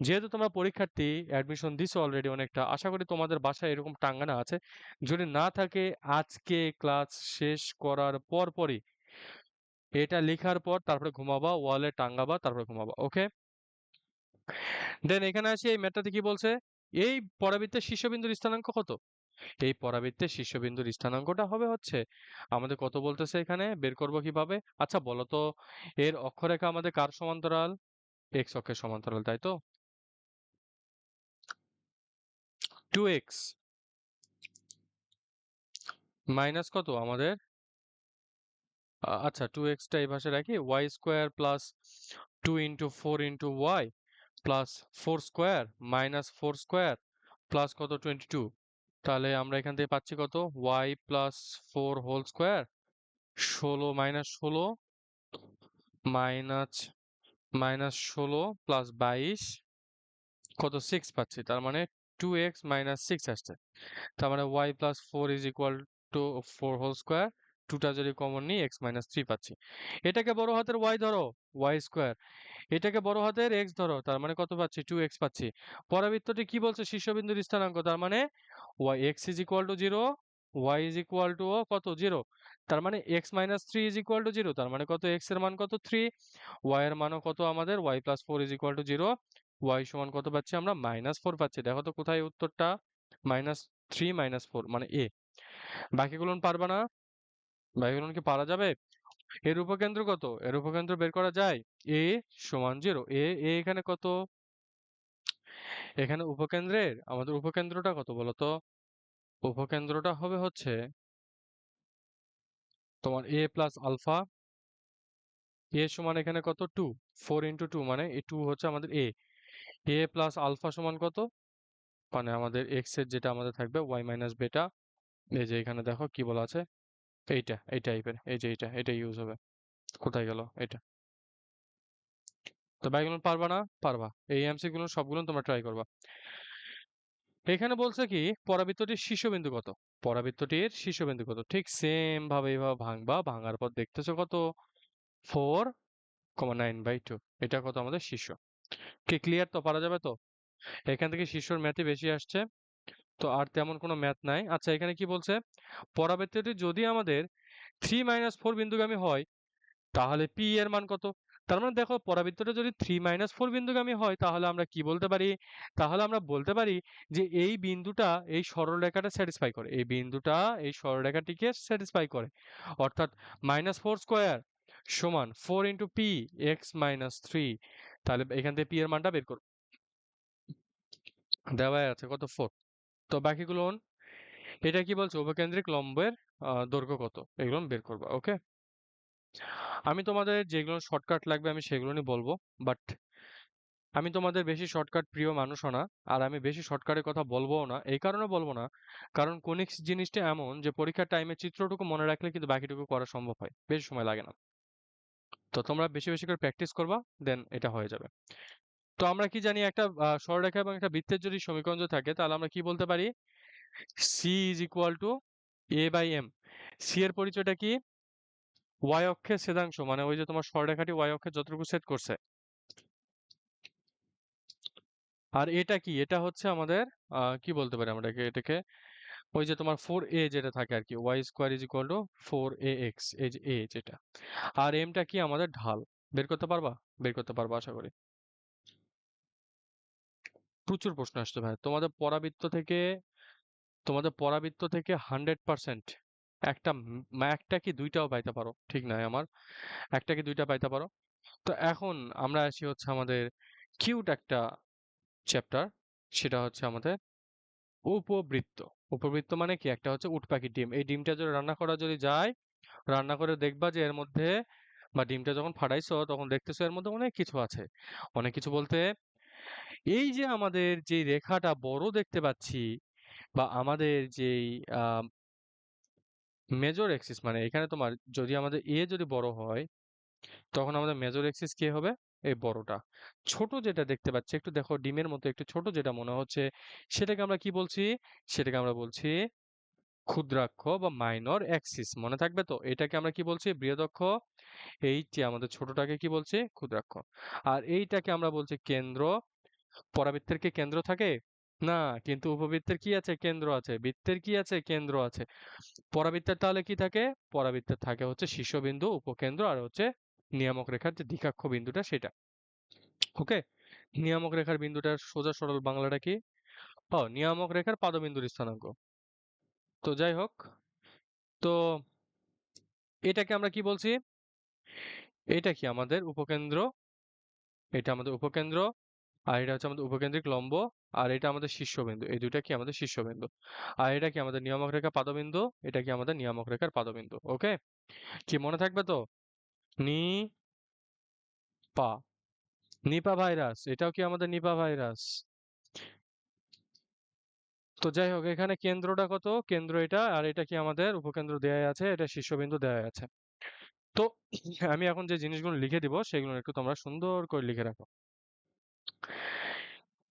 যেহেতু তোমরা পরীক্ষার্থী অ্যাডমিশন দিছো অলরেডি অনেকটা, আশা করি তোমাদের বাসায় এরকম টাঙ্গানা আছে, যদি না থাকে আজকে ক্লাস শেষ করার পরই এটা লেখার পর তারপরে ঘুমাবা, ওয়ালে টাঙ্গাবা, তারপরে ঘুমাবা। ওকে, দেন এখানে আসি এই ম্যাথটাতে কি বলছে, এই পরাবৃত্তের শীর্ষবিন্দুর স্থানাঙ্ক কত, এই পরাবৃত্তের শীর্ষবিন্দুর স্থানাঙ্কটা হবে হচ্ছে আমাদের কত বলতেছে এখানে, বের করব কিভাবে, আচ্ছা বলো তো, এর অক্ষরেখা আমাদের কার সমান্তরাল, এক্স অক্ষের সমান্তরাল, তাই তো 2x মাইনাস কত আমাদের, আচ্ছা 2x টা এই পাশে রাখি, y square plus 2 into 4 into y plus 4 square minus 4 square plus কত 22, তাহলে আমরা এখান থেকে পাচ্ছি কত y plus 4 whole square, 16 minus 16 minus minus 16 plus 22 কত 6 পাচ্ছি, তার মানে 2x মাইনাস 6 আসছে, তার মানে y plus 4 is equal to 4 whole square, 2টা যদি কমন নিই x মাইনাস 3 পাচ্ছি। এটাকে বড় হাতের y ধরো y স্কোয়ার, এটাকে বড় হাতের x ধরো, তার মানে কত পাচ্ছি 2x পাচ্ছি। পরাবৃত্তটি কি বলছে শীর্ষবিন্দুর স্থানাঙ্ক, তার মানে x is equal to 0, y is equal to কত 0, তার মানে x minus 3 is equal to 0, তার মানে কত x এর মান কত 3, y এর মানও কত আমাদের y plus 4 is equal to 0, Y সমান কত পাচ্ছি আমরা? -4 পাচ্ছি। দেখো তো কোথায় উত্তরটা? -3 -4 মানে এ। বাকিগুলো পারবা না? বাকিগুলো কি পারা যাবে? এর উপকেন্দ্র কত? এর উপকেন্দ্র বের করা যায়? এ সমান 0। এ এখানে কত? এখানে উপকেন্দ্রের আমাদের উপকেন্দ্রটা কত বলো তো? উপকেন্দ্রটা হবে হচ্ছে তোমার এ প্লাস আলফা। এ সমান এখানে কত? 2। 4 ইন্টু 2 মানে এই 2 হচ্ছে আমাদের এ। এ প্লাস আলফা সমান কত? মানে আমাদের এক্স এর যেটা আমাদের থাকবে ওয়াই মাইনাস বেটা। এই যে এখানে দেখো কি বলা আছে, এইটা এই টাইপের, এই যে এটা ইউজ হবে। কোথায় গেল এটা? তো ভাই এগুলো পারবা না? পারবা। এই এমসিকিউ গুলো সবগুলো তোমরা ট্রাই করবা। এখানে বলছে কি পরাবৃত্তটির শীর্ষবিন্দু কত? পরাবৃত্তটির শীর্ষবিন্দু কত? ঠিক সেম ভাবে এইভাবে ভাঙবা, ভাঙার পর দেখতেছো কত? 4,9/2। এটা কত আমাদের শীর্ষ। কি ক্লিয়ার? তো পারা যাবে তো? এখান থেকে শীর্ষর ম্যাথই বেশি আসছে। তো আর তেমন কোনো ম্যাথ নাই। আচ্ছা এখানে কি বলছে? পরাবৃত্তটি যদি আমাদের 3-4 বিন্দুগামী হয় তাহলে পি এর মান কত? তার মানে দেখো পরাবৃত্তটা যদি 3-4 বিন্দুগামী হয় তাহলে আমরা কি বলতে পারি? তাহলে আমরা বলতে পারি যে এই বিন্দুটা এই সরলরেখাটা স্যাটিসফাই করে। এই বিন্দুটা এই সরলরেখাটিকে স্যাটিসফাই করে। অর্থাৎ -4 স্কয়ার সমান 4 ইন্টু পি এক্স মাইনাস 3। তাহলে এখান থেকে পি এর মানটা বের করো। দেওয়াই আছে কত? 4। তো বাকিগুলো এটা কি বলছে? উপকেন্দ্রিক লম্বের দৈর্ঘ্য কত? এগুলো বের করবা। ওকে, আমি তোমাদের যেগুলো শর্টকাট লাগবে আমি সেগুলো নিয়ে বলবো। বাট আমি তোমাদের বেশি শর্টকাট প্রিয় মানুষও না, আর আমি বেশি শর্টকাটের কথা বলবোও না। এই কারণে বলবো না, কারণ কোনিক্স জিনিসটা এমন যে পরীক্ষার টাইমে চিত্রটুকু মনে রাখলে কিন্তু বাকিটুকু করা সম্ভব হয়, বেশি সময় লাগে না। তো তোমরা বেশি বেশি করে প্র্যাকটিস করবা, দেন এটা হয়ে যাবে। তো আমরা কি জানি একটা সরলরেখা এবং একটা বৃত্তের যদি সমীকরণ যদি থাকে তাহলে আমরা কি বলতে পারি? C is equal to a by m. সি এর পরিচয়টা কি? ওয়াই অক্ষের ছেদাংশ, মানে ওই যে তোমার সরলরেখাটি ওয়াই অক্ষে যতটুকু ছেদ করছে। আর এটা কি? এটা হচ্ছে আমাদের কি বলতে পারি আমরা এটাকে? ওই যে তোমার 4a যেটা থাকে আর কি, y square is equal to 4ax, এই যে a যেটা। আর এমটা কি? আমাদের ঢাল। বের করতে পারবা? বের করতে পারবা আশা করি। প্রচুর প্রশ্ন আসছে ভাই তোমাদের পরাবৃত্ত থেকে 100% একটা কি দুইটাও পাইতে পারো, ঠিক নাই আমার। একটা কি দুইটা পাইতে পারো। তো এখন আমরা আসি হচ্ছে আমাদের কিউট একটা চ্যাপ্টার, সেটা হচ্ছে আমাদের উপবৃত্ত। উপবৃত্ত মানে কি? একটা হচ্ছে উট পাখির ডিম। এই ডিমটা যদি রান্না করা যদি যায়, রান্না করে দেখবা যে এর মধ্যে, বা ডিমটা যখন ফাটাইছো তখন দেখতেছো এর মধ্যে অনেক কিছু আছে। অনেক কিছু বলতে এই যে আমাদের যে রেখাটা বড় দেখতে পাচ্ছি, বা আমাদের যেই মেজর এক্সিস, মানে এখানে তোমার যদি আমাদের এ যদি বড় হয় তখন আমাদের মেজর এক্সিস কে হবে? এই বড়টা। ছোট যেটা দেখতে পাচ্ছি একটু দেখো ডিমের মতো একটু ছোট যেটা মনে হচ্ছে, সেটাকে আমরা কি বলছি? সেটাকে আমরা বলছি ক্ষুদ্রাক্ষ বা মাইনর অ্যাক্সিস। মনে থাকবে তো? এটাকে আমরা কি বলছি? বৃহদক্ষ। এই যে আমাদের ছোটটাকে কি বলছি? ক্ষুদ্রাক্ষ। আর এইটাকে আমরা বলছি কেন্দ্র। পরাবৃত্তের কি কেন্দ্র থাকে? না। কিন্তু উপবৃত্তের কি আছে? কেন্দ্র আছে। বৃত্তের কি আছে? কেন্দ্র আছে। পরাবৃত্তের তাহলে কি থাকে? পরাবৃত্তের থাকে হচ্ছে শীর্ষবিন্দু, উপকেন্দ্র, আর হচ্ছে নিয়ামক রেখার যে দ্বিকাক্ষ বিন্দুটা সেটা। ওকে, নিয়ামক রেখার বিন্দুটার সোজা সরল বাংলাটা কি? নিয়ামক রেখার পাদবিন্দুর স্থানাঙ্ক। তো যাই হোক, তো এটাকে আমরা কি বলছি? এটা কি? আমাদের উপকেন্দ্র। এটা আমাদের উপকেন্দ্র। আর এটা হচ্ছে আমাদের উপকেন্দ্রিক লম্ব। আর এটা আমাদের শীর্ষবিন্দু। এই দুইটা কি? আমাদের শীর্ষবিন্দু। আর এটা কি? আমাদের নিয়ামক রেখা পাদবিন্দু। এটা কি? আমাদের নিয়ামক রেখার পাদবিন্দু। ওকে, কি মনে থাকবে তো? নি পা নিপা ভাইরাস, এটাও কি আমাদের নিপা ভাইরাস? তো যাই হোক, এখানে কেন্দ্রটা কত? কেন্দ্র এটা, আর এটা কি? আমাদের উপকেন্দ্র দেয়া আছে, এটা শীর্ষবিন্দু দেয়া আছে। তো আমি এখন যে জিনিসগুলো লিখে দিব সেগুলো একটু তোমরা সুন্দর করে লিখে রাখো।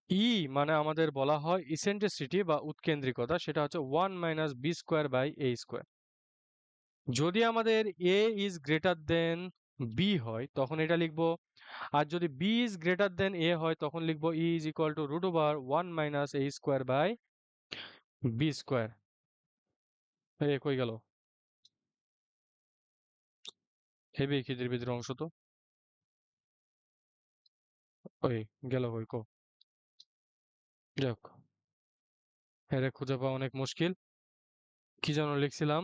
ই মানে আমাদের বলা হয় ইসেন্ট্রিসিটি বা উৎকেন্দ্রিকতা, সেটা হচ্ছে 1-b² বাই a²। যদি আমাদের a is greater than b হয় তখন এটা লিখবো। আর যদি b is greater than a হয় তখন লিখবো e is equal to √1-a² by b²। কই গেল? হেবি খিজির বিজির অংশ তো। ওই গেল কই? যাক, এটা খুঁজে পাওয়া অনেক মুশকিল। কি যেন লিখছিলাম,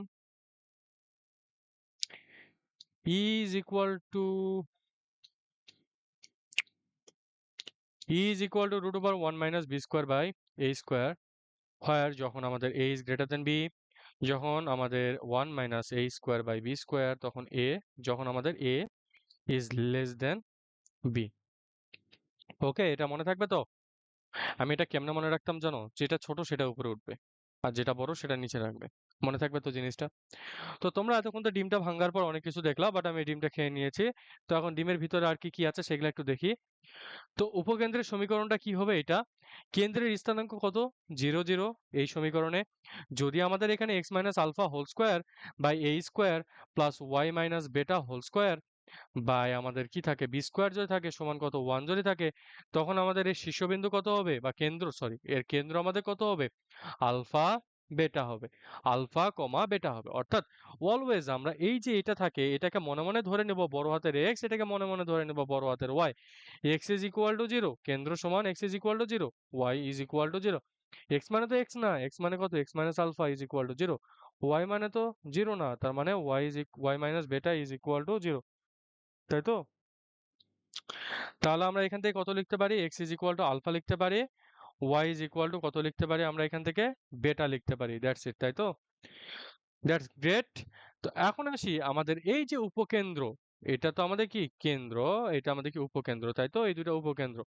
E is equal to root over 1 minus b square by a square, where যখন আমাদের a is greater than b, যখন আমাদের 1 minus a square by b square, তখন a, যখন আমাদের a is less than b। ওকে, এটা মনে থাকবে তো? আমি এটা কেমনে মনে রাখতাম জানো? যেটা ছোট সেটা উপরে উঠবে, আর যেটা বড় সেটা নিচে রাখবে। মনে থাকবে তো জিনিসটা? তো তোমরা এতক্ষণ তো ডিমটা ভাঙার পর অনেক কিছু দেখলা, বাট আমি এই ডিমটা খেয়ে নিয়েছি। তো এখন ডিমের ভিতরে আর কি কি আছে সেগুলো একটু দেখি। তো উপকেন্দ্রের সমীকরণটা কি হবে? এটা কেন্দ্রের স্থানাঙ্ক কত? 0 0 এই সমীকরণে। যদি আমাদের এখানে x minus alpha whole square by a square plus y minus beta whole square by আমাদের কি থাকে বি স্কোয়ার যদি থাকে সমান কত 1 যদি থাকে, তখন আমাদের এর শীর্ষবিন্দু কত হবে, বা কেন্দ্র, সরি, এর কেন্দ্র আমাদের কত হবে? আলফা বেটা হবে, আলফা কমা বেটা হবে। অর্থাৎ অলওয়েজ আমরা এই যে এটা থাকে এটাকে মনে মনে ধরে নেব বড় হাতের এক্স, এটাকে মনে মনে ধরে নেব বড় হাতের y. X is equal to zero, কেন্দ্র সমান x is equal to zero, y is equal to zero. X মানে তো এক্স না, এক্স মানে কত, x minus alpha is equal to zero. Y মানে তো জিরো না, তার মানে y minus beta is equal to zero, তাই তো? তাহলে আমরা এখান থেকে কত লিখতে পারি? X is equal to alpha লিখতে পারি, ওয়াই ইজ ইকুয়াল টু কত লিখতে পারি আমরা এখান থেকে? বেটা লিখতে পারি। দ্যাটস ইট, তাই তো? That's great. তো এখন আসি আমাদের এই যে উপকেন্দ্র, এটা তো আমাদের কি কেন্দ্র, এটা আমাদের কি উপকেন্দ্র, তাই তো? এই দুটো উপকেন্দ্র,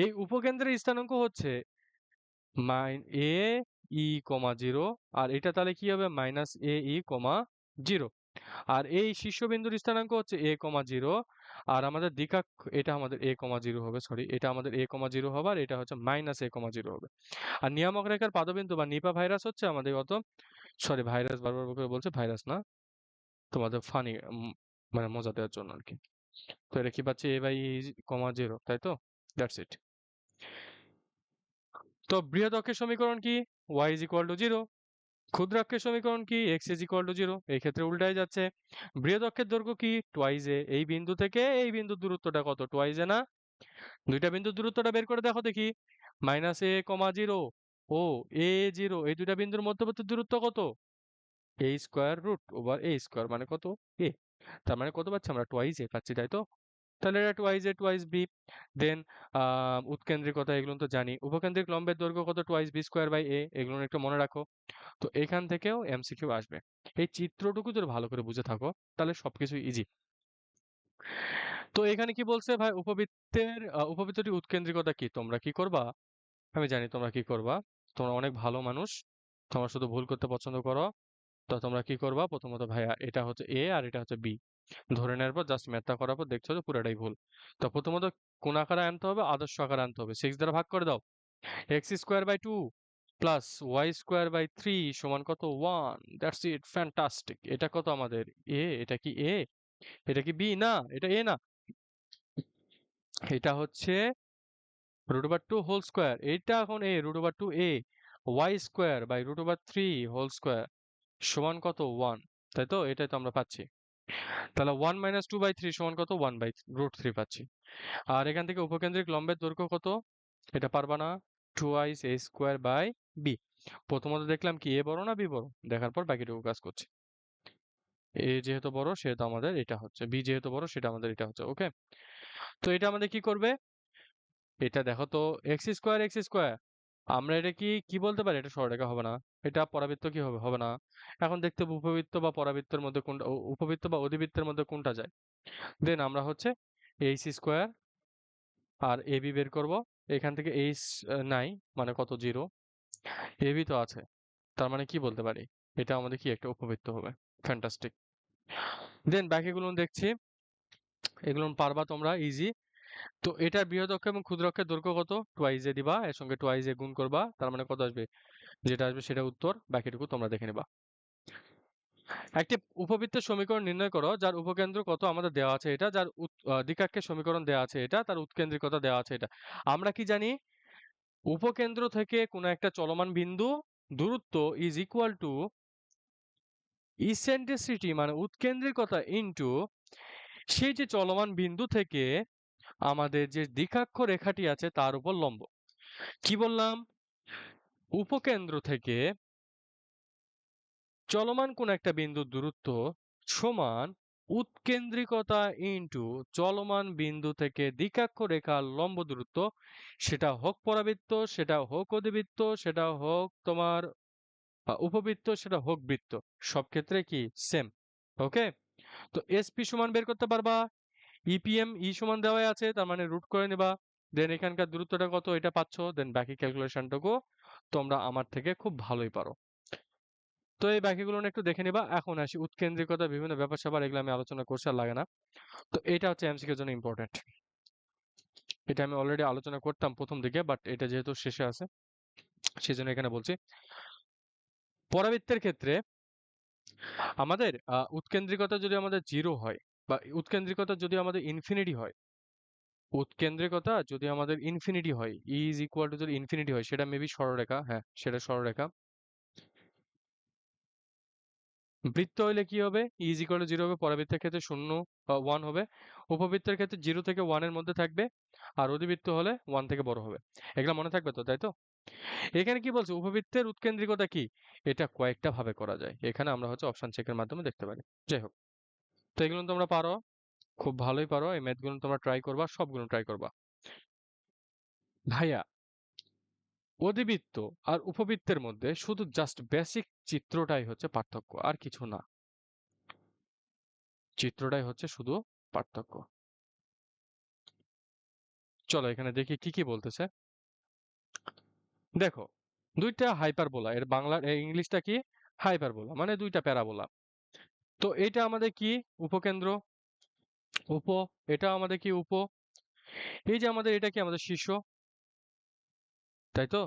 এই উপকেন্দ্রের স্থানাঙ্ক হচ্ছে মাইন এ ই কমা জিরো, আর এটা তাহলে কি হবে? মাইনাস এ ই কমা জিরো। আর এই শীর্ষবিন্দুর স্থানাঙ্ক হচ্ছে এ কমা জিরো, আর আমাদের এটা আমাদের এ কমা জিরো হবে, সরি, এটা আমাদের এ কমা জিরো হবে, আর এটা হচ্ছে মাইনাস এ কমা জিরো হবে। আর নিয়ামক রেখার পাদবিন্দু বা নিপা ভাইরাস হচ্ছে আমাদের কত, সরি ভাইরাস বারবার করে বলছে, ভাইরাস না, তোমাদের ফানি মানে মজা দেওয়ার জন্য আর কি। তো এটা কি পাচ্ছি? এ বাই কমা জিরো, তাই তো? That's it. তো বৃহৎ অক্ষের সমীকরণ কি? Y is equal to zero. ক্ষুদ্রাক্ষের সমীকরণ কি? X is equal to zero. এই ক্ষেত্রে উল্টায় যাচ্ছে। বৃহৎ অক্ষের দৈর্ঘ্য কি? Twice a. এই বিন্দু থেকে এই বিন্দুর দূরত্বটা কত? টোয়াইজ এ না? দুইটা বিন্দুর দূরত্বটা বের করে দেখো দেখি। মাইনাস এ কমা জিরো ও এ জিরো, এই দুইটা বিন্দুর মধ্যবর্তী দূরত্ব কত? এ square root over a square, মানে কত? এ। তার মানে কত পাচ্ছি আমরা? টোয়াইজ এ পাচ্ছি, তাই তো? তাহলে এটা টোয়াইজ এ টোয়াইজ বি। দেন উৎকেন্দ্রিকতা এগুলো তো জানি। উপকেন্দ্রিক লম্বের দৈর্ঘ্য কত? টোয়াইজ বি স্কোয়ার বাই এ, এগুলো একটু মনে রাখো। তো এখান থেকেও এমসিকিউ আসবে। এই চিত্রটুকু যদি ভালো করে বুঝে থাকো তাহলে সবকিছু ইজি। তো এখানে কি বলছে ভাই? উপবৃত্তটি উৎকেন্দ্রিকতা কি? তোমরা কি করবা? আমি জানি তোমরা কি করবা। তোমরা অনেক ভালো মানুষ, তোমরা শুধু ভুল করতে পছন্দ করো। তো তোমরা কি করবা? প্রথমত ভাইয়া এটা হচ্ছে এ আর এটা হচ্ছে বি ধরে নেওয়ার পর জাস্ট ম্যাথটা করার পর দেখছো যে পুরোটাই ভুল। তো প্রথমত কোন আকারে আনতে হবে? আদর্শ আকারে আনতে হবে। 6 দ্বারা ভাগ করে দাও। X square by two plus y square by three সমান কত? 1। That's it, fantastic. এটা কত আমাদের? এ। এটা কি এ? এটা কি বি? না, এটা এ না, এটা হচ্ছে root over two whole square. এইটা এখন a, root over two a y square by root over three whole square সমান কত? 1, তাই তো? এটাই তো আমরা পাচ্ছি। তাহলে 1 মাইনাস টু বাই থ্রি সমান কত? 1 বাই রুট থ্রি পাচ্ছি। আর এখান থেকে উপকেন্দ্রিক লম্বের দৈর্ঘ্য কত? এটা পারবা না। Twice a square by b. প্রথমত দেখলাম কি এ বড় না বি বড়, দেখার পর বাকিটুকু কাজ করছে। এ যেহেতু বড় সেহেতু আমাদের এটা হচ্ছে, বি যেহেতু বড় সেটা আমাদের এটা হচ্ছে। ওকে, তো এটা আমাদের কি করবে? এটা দেখো তো, এক্স স্কোয়ার এক্স স্কোয়ার, আমরা এটা কি কি বলতে পারি? এটা সরলরেখা হবে না, এটা পরাবৃত্ত কি হবে? হবে না। এখন দেখতে হবে উপবৃত্ত বা পরাবৃত্তের মধ্যে কোনটা, উপবৃত্ত বা অধিবৃত্তের মধ্যে কোনটা যায়। দেন আমরা হচ্ছে H square R A B বের করব। এখান থেকে এইচ নাই, মানে কত? জিরো। এ বি তো আছে, তার মানে কি বলতে পারি? এটা আমাদের কি একটা উপবৃত্ত হবে। ফ্যান্টাস্টিক। দেন বাকিগুলো দেখছি, এগুলো পারবা তোমরা ইজি। তো এটার বৃহৎ অক্ষ এবং ক্ষুদ্র অক্ষের দৈর্ঘ্য কত? টোয়াইজ এ দিবা, এর সঙ্গে টোয়াইজ এ গুণ করবা, তার মানে কত আসবে? যেটা আসবে সেটা উত্তর, বাকিটুকু তোমরা দেখে নিবা। একটি উপবৃত্তের সমীকরণ নির্ণয় করো যার উপকেন্দ্র কত আমাদের দেওয়া আছে এটা, যার দ্বিকাক্ষের সমীকরণ দেওয়া আছে এটা, তার উৎকেন্দ্রিকতা দেওয়া আছে এটা। আমরা কি জানি? উপকেন্দ্র থেকে কোনো একটা চলমান বিন্দু দূরত্ব ইজ ইকুয়াল টু ইসেন্ট্রিসিটি মানে উৎকেন্দ্রিকতা ইনটু সেই যে চলমান বিন্দু থেকে আমাদের যে দ্বিকাক্ষ রেখাটি আছে তার উপর লম্ব। কি বললাম? উপকেন্দ্র থেকে চলমান কোন একটা বিন্দুর দূরত্ব সমান উৎকেন্দ্রিকতা ইনটু চলমান বিন্দু থেকে দ্বিকাক্ষ রেখার লম্ব দূরত্ব, সেটা হোক পরাবৃত্ত, সেটা হোক অধিবৃত্ত, সেটা হোক তোমার উপবৃত্ত, সেটা হোক বৃত্ত, সব ক্ষেত্রে কি সেম। ওকে, তো এসপি সমান বের করতে পারবা, ইপিএম ই সমান দেওয়াই আছে, তার মানে রুট করে নেবা, দেন এখানকার দূরত্বটা কত এটা পাচ্ছ, দেন বাকি ক্যালকুলেশনটুকু তোমরা আমার থেকে খুব ভালোই পারো। তো এই বাকিগুলো একটু দেখে নিবা। এখন আসি উৎকেন্দ্রিকতা, বিভিন্ন ব্যাপার স্যাপার, এগুলো আমি আলোচনা করছি, আর লাগে না। তো এটা হচ্ছে এমসিকিউ এর জন্য ইম্পর্টেন্ট। এটা আমি অলরেডি আলোচনা করতাম প্রথম দিকে, বাট এটা যেহেতু শেষে আছে সেজন্য এখানে বলছি। পরাবৃত্তের ক্ষেত্রে আমাদের উৎকেন্দ্রিকতা যদি আমাদের জিরো হয়, বা উৎকেন্দ্রিকতা যদি আমাদের ইনফিনিটি হয়, উৎকেন্দ্রিকতা যদি আমাদের ইনফিনিটি হয়, ই ইজ ইকুয়াল টু যদি ইনফিনিটি হয়, সেটা মেবি সরলরেখা, হ্যাঁ সেটা সরলরেখা। বৃত্ত হইলে কি হবে? ই ইজ ইকুয়াল টু জিরো হবে, পরাবৃত্তের ক্ষেত্রে 0 বা 1 হবে, উপবৃত্তের ক্ষেত্রে 0 থেকে 1 এর মধ্যে থাকবে, আর অধিবৃত্ত হলে 1 থেকে বড় হবে। এগুলো মনে থাকবে তো, তাই তো? এখানে কি বলছে, উপবৃত্তের উৎকেন্দ্রিকতা কি? এটা কয়েকটা ভাবে করা যায়, এখানে আমরা হচ্ছে অপশন চেকের মাধ্যমে দেখতে পারি। যাই হোক, তো এগুলো তোমরা পারো, খুব ভালোই পারো, এই ম্যাথগুলো তোমরা ট্রাই করবা, সবগুলো ট্রাই করবা। ভাইয়া, অধিবৃত্ত আর উপবৃত্তের মধ্যে শুধু জাস্ট বেসিক চিত্রটাই হচ্ছে পার্থক্য, আর কিছু না। চিত্রটাই হচ্ছে শুধু পার্থক্য। চলো এখানে দেখি কি কি বলতেছে। দেখো, দুইটা হাইপারবোলা, এর বাংলা ইংলিশটা কি? হাইপারবোলা, মানে দুইটা প্যারাবোলা। তো এটা আমাদের কি? উপকেন্দ্র, উপ, এটা আমাদের কি? উপ। এই যে আমাদের এটা কি? আমাদের শীর্ষ, তাই তো?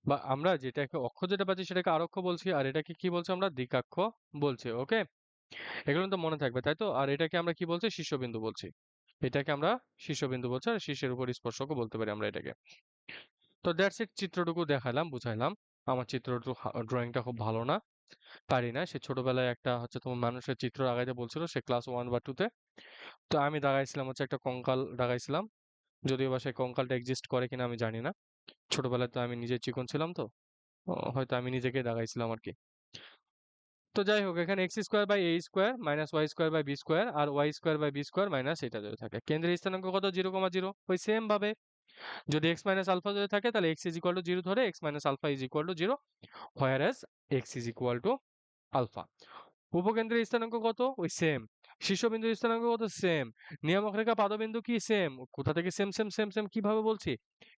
বা আমরা যেটাকে অক্ষ যেটা পাচ্ছি সেটাকে আরক্ষ বলছি, আর এটাকে কি বলছি আমরা? দ্বিকাক্ষ বলছি। ওকে, এগুলো তো মনে থাকবে, তাই তো? আর এটাকে আমরা কি বলছি? শীর্ষবিন্দু বলছি। এটাকে আমরা শীর্ষবিন্দু বলছি, আর শীর্ষের উপর স্পর্শকও বলতে পারি আমরা এটাকে। তো দ্যাটস ইট, চিত্রটুকু দেখালাম, বুঝাইলাম। আমার চিত্রটুকু ড্রয়িংটা খুব ভালো না, পারি না। সে ছোটবেলায় একটা হচ্ছে তোমার মানুষের চিত্র আগাইতে বলছিল, সে ক্লাস 1 বা 2 তে। তো আমি দাগাইছিলাম হচ্ছে একটা কঙ্কাল দাগাইছিলাম, যদিও বা সেই কঙ্কালটা এক্সিস্ট করে কিনা আমি জানি না। ছোটবেলায় তো আমি নিজে চিকন ছিলাম, তো হয়তো আমি নিজেকে দাগাইছিলাম আর কি। তো যাই হোক, এখানে x square by a square minus y square by b square, আর y square by b square minus এটা যদি থাকে, কেন্দ্রের স্থানাঙ্ক কত? 0,0। ওই সেম ভাবে যদি এক্স মাইনাস আলফা যদি থাকে, তাহলে এক্স ইজ ইকুয়াল টু 0 ধরে x minus alpha is equal to 0, whereas x is equal to alpha. উপকেন্দ্রের স্থানাঙ্ক কত? ওই সেম। শীর্ষবিন্দুর স্থানাঙ্ক কত? সেম। নিয়ামক রেখা পাদবিন্দু কি? সেম। কোথা থেকে সেম সেম সেম সেম কিভাবে বলছি?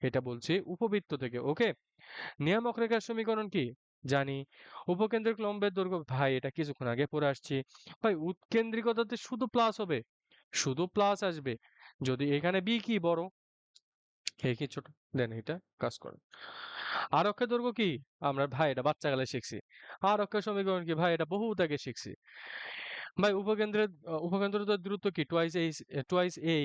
এটা বলছি উপবৃত্ত থেকে। ওকে, নিয়ামক রেখার সমীকরণ কি? জানি। উপকেন্দ্রিক লম্বের দৈর্ঘ্য, ভাই এটা কিছুক্ষণ আগে পড়ে আসছি। ভাই উৎকেন্দ্রিকতাতে শুধু প্লাস হবে, শুধু প্লাস আসবে। যদি এখানে বি কি? বড়, এ কি ছোট, দেন এটা কাজ করে। আর অক্ষের দৈর্ঘ্য কি? আমরা ভাই এটা বাচ্চাকালে শিখছি। আর অক্ষের সমীকরণ কি? ভাই এটা বহুত আগে শিখছি। ভাই উপকেন্দ্রের উপকেন্দ্রদের দূরত্ব কি? টুয়াইস এই।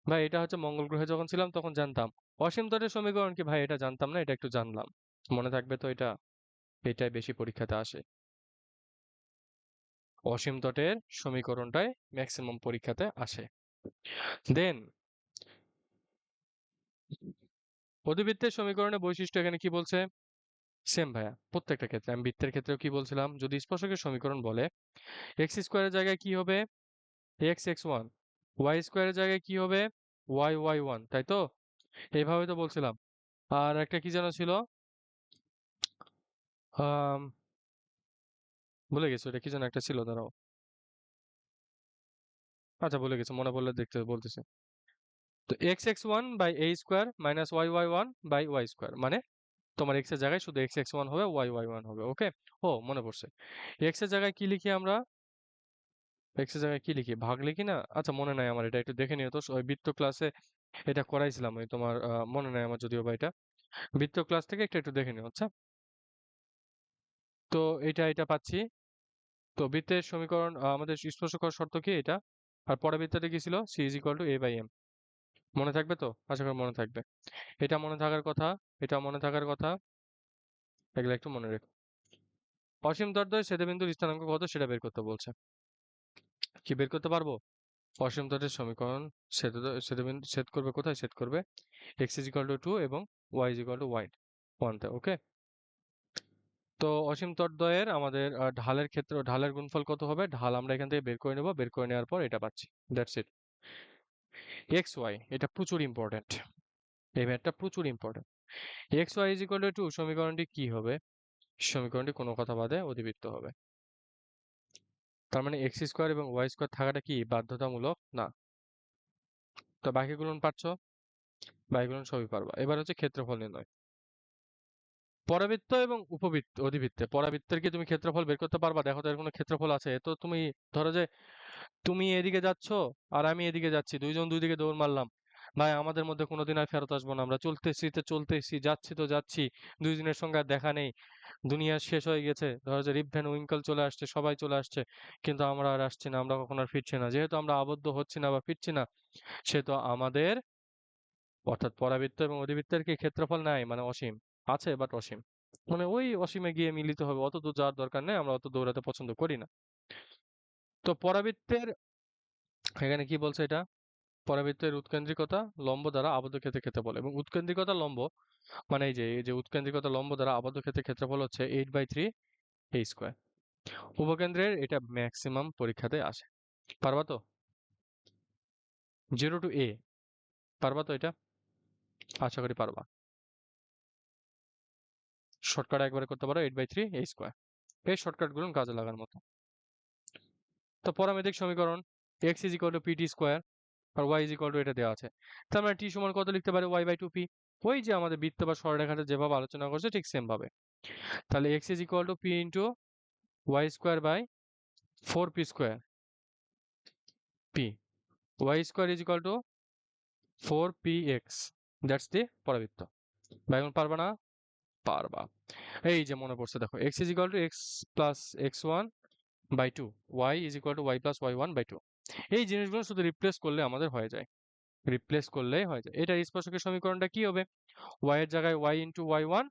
ভাই এটা হচ্ছে মঙ্গল গ্রহে যখন ছিলাম তখন জানতাম। অসীম তটের সমীকরণ কি? ভাই এটা জানতাম না, এটা একটু জানলাম। মনে থাকবে তো এটা? এটাই বেশি পরীক্ষাতে আসে। অসীম তটের সমীকরণটাই ম্যাক্সিমাম পরীক্ষাতে আসে। দেন অধিবৃত্তের সমীকরণের বৈশিষ্ট্য এখানে কি বলছে? সেম ভাইয়া, প্রত্যেকটা ক্ষেত্রে। আমি বৃত্তের ক্ষেত্রেও কি বলছিলাম? যদি স্পর্শকের সমীকরণ বলে, এক্স স্কোয়ারের জায়গায় কি হবে? X x one. ওয়াই স্কোয়ারের জায়গায় কি হবে? ওয়াই ওয়াই ওয়ান, তাই তো? এইভাবে তো বলছিলাম। আর একটা কি যেন ছিল, আম, ভুলে গেছি, ওটা কি যেন একটা ছিল, দাঁড়াও। আচ্ছা ভুলে গেছি, মনে পড়লে দেখতে বলতেছে। তো x x one by a square minus y y one by y square, মানে তোমার এক্স এর জায়গায় শুধু এক্স এক্স ওয়ান হবে, ওয়াই ওয়াই ওয়ান হবে। ওকে, ও মনে পড়ছে। এক্স এর জায়গায় কি লিখি আমরা? এক্স এর জায়গায় কি লিখি? ভাগ লিখি না? আচ্ছা মনে নাই আমার, এটা একটু দেখে নিও তো, ওই বৃত্ত ক্লাসে এটা করাইছিলাম, ওই তোমার মনে নাই আমার যদিও বা এটা, বৃত্ত ক্লাস থেকে একটু একটু দেখে নিও, আচ্ছা। তো এটা পাচ্ছি। তো বৃত্তের সমীকরণ আমাদের স্পর্শক শর্ত কি? এটা। আর পরের বৃত্তটা কি ছিল? C is equal to a by m. মনে থাকবে তো? আশা করি মনে থাকবে। এটা মনে থাকার কথা, এটা মনে থাকার কথা, এগুলো একটু মনে রেখো। অসীম দৈর্ঘ্যের ছেদবিন্দুর স্থানাঙ্ক কত সেটা বের করতে বলছে। কি বের করতে পারবো? অসীম দৈর্ঘ্যের সমীকরণ, ছেদবিন্দু ছেদ করবে কোথায়? ছেদ করবে x ইজ ইকুয়াল টু 2 এবং y ইজ ইকুয়াল টু 1 তে। ওকে, তো অসীম তড়দ্বয়ের আমাদের ঢালের ক্ষেত্রে ঢালের গুণফল কত হবে? ঢাল আমরা এখান থেকে বের করে নেব, বের করে নেওয়ার পর এটা পাচ্ছি। That's it. এক্স ওয়াই এটা প্রচুর ইম্পর্টেন্ট, এই ম্যাথটা প্রচুর important. X y is equal to সমীকরণটি কি হবে? সমীকরণটি কোনো কথা বাদে অধিবৃত্ত হবে। তার মানে এক্স স্কোয়ার এবং ওয়াই স্কোয়ার থাকাটা কি বাধ্যতামূলক না? তো বাকিগুলো পারছো? বাকিগুলো সবই পারবা। এবার হচ্ছে ক্ষেত্রফল নির্ণয়। পরাবৃত্ত এবং উপবৃত্ত অধিবৃত্তে পরাবৃত্তের কি তুমি ক্ষেত্রফল বের করতে পারবা? দেখো তো এর কোনো ক্ষেত্রফল আছে? তো তুমি ধরো যে তুমি এদিকে যাচ্ছ আর আমি এদিকে যাচ্ছি, দুইজন দুই দিকে দৌড় মারলাম, ভাই আমাদের মধ্যে কোনোদিন আর ফেরত আসবো না, আমরা চলতেছি তো চলতেছি, যাচ্ছি তো যাচ্ছি, দুইজনের সঙ্গে আর দেখা নেই, দুনিয়া শেষ হয়ে গেছে, ধরো যে রিপ ভ্যান উইঙ্কল চলে আসছে, সবাই চলে আসছে, কিন্তু আমরা আর আসছি না, আমরা কখনো আর ফিরছি না। যেহেতু আমরা আবদ্ধ হচ্ছি না বা ফিরছি না, সে তো আমাদের অর্থাৎ পরাবৃত্ত এবং অধিবৃত্তের কি ক্ষেত্রফল নাই, মানে অসীম আছে, বাট অসীম, মানে ওই অসীমে গিয়ে মিলিত হবে, অত দূর যাওয়ার দরকার নেই, আমরা অত দৌড়াতে পছন্দ করি না। তো পরাবৃত্তের এখানে কি বলছে এটা? পরাবৃত্তের উৎকেন্দ্রিকতা লম্ব দ্বারা আবদ্ধ ক্ষেত্রের ক্ষেত্রফল, এবং উৎকেন্দ্রিকতা লম্ব মানে এই যে উৎকেন্দ্রিকতা লম্ব দ্বারা আবদ্ধ ক্ষেত্রের ক্ষেত্রফল হচ্ছে 8/3 a স্কোয়ার। উপকেন্দ্রের এটা ম্যাক্সিমাম পরীক্ষাতে আসে। পারবা তো? 0 to a পারবা তো এটা? আশা করি পারবা। শর্টকাট একবারে করতে পারো 8/3 a স্কোয়ার। এই শর্টকাট গুলো কাজে লাগার মতো। তো পরামিতিক সমীকরণ x is equal to pt square আর y ইজ ইকুয়াল টু এটা দেওয়া আছে। তার মানে t সমান কত লিখতে পারে? y/2p। ওই যে আমাদের বৃত্ত বা সরলরেখাটা যেভাবে আলোচনা করছে ঠিক সেম ভাবে। তাহলে x is equal to p into y square by 4p square p, y square is equal to 4px। That's the পরাবৃত্ত। ভাই এখন পারবা না? পারবা। এই যে মনে পড়ছে, দেখো x is equal two x plus x1/2, y is equal two y plus y1/2। এই জিনিসগুলো শুধু রিপ্লেস করলে আমাদের হয়ে যায়, রিপ্লেস করলেই হয়ে যায়। এটার স্পর্শকের সমীকরণটা কি হবে? y এর জায়গায় y into y1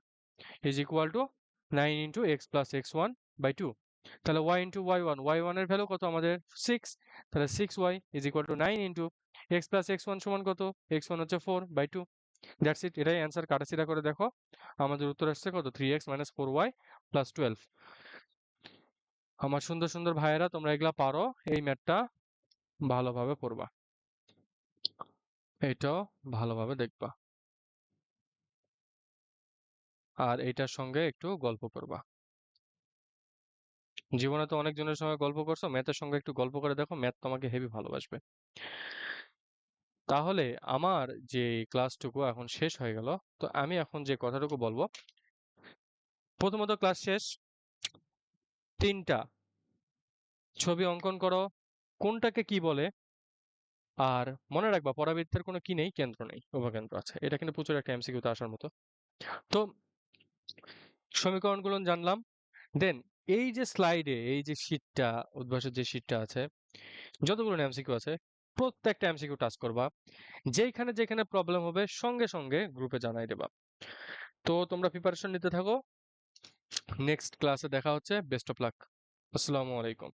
is equal two 9 into x plus x1/2। তাহলে y ইন্টু y1 এর ভ্যালু কত আমাদের? 6। তাহলে 6y is equal two 9 into x plus x1 সমান কত? x1 হচ্ছে 4/2। That's it. এটাই অ্যান্সার। কাটাছিড়া করে দেখো, আমাদের উত্তর আসছে কত? 3x minus 4y plus 12। আমার সুন্দর সুন্দর ভাইয়েরা, তোমরা এগুলা পারো, এই ম্যাথটা ভালোভাবে পড়বা, এটাও ভালোভাবে দেখবা, আর এইটার সঙ্গে একটু গল্প করবা। জীবনে তো অনেক জনের সঙ্গে গল্প করছো, ম্যাথের সঙ্গে একটু গল্প করে দেখো, ম্যাথ তোমাকে হেভি ভালোবাসবে। তাহলে আমার যে ক্লাসটুকু এখন শেষ হয়ে গেল, তো আমি এখন যে কথাটুকু বলবো, প্রথমত ক্লাস শেষ, 3টা ছবি অঙ্কন করো, কোনটাকে কি বলে, আর মনে রাখবা পরাবৃত্তের কোনো কি নেই, কেন্দ্র নেই, উপকেন্দ্র আছে। এটা কিন্তু প্রচুর একটা এমসিকিউতে আসার মতো। তো সমীকরণগুলো জানলাম। দেন এই যে স্লাইডে এই যে শীটটা, উদ্ভাসের যে শীটটা আছে, যতগুলো এমসিকিউ আছে, প্রত্যেকটা এমসিকিউ টাচ করবা, যেখানে যেখানে প্রবলেম হবে সঙ্গে সঙ্গে গ্রুপে জানাই দেবা। তো তোমরা প্রিপারেশন নিতে থাকো, নেক্সট ক্লাসে দেখা হচ্ছে। Best of luck. আসসালামু আলাইকুম।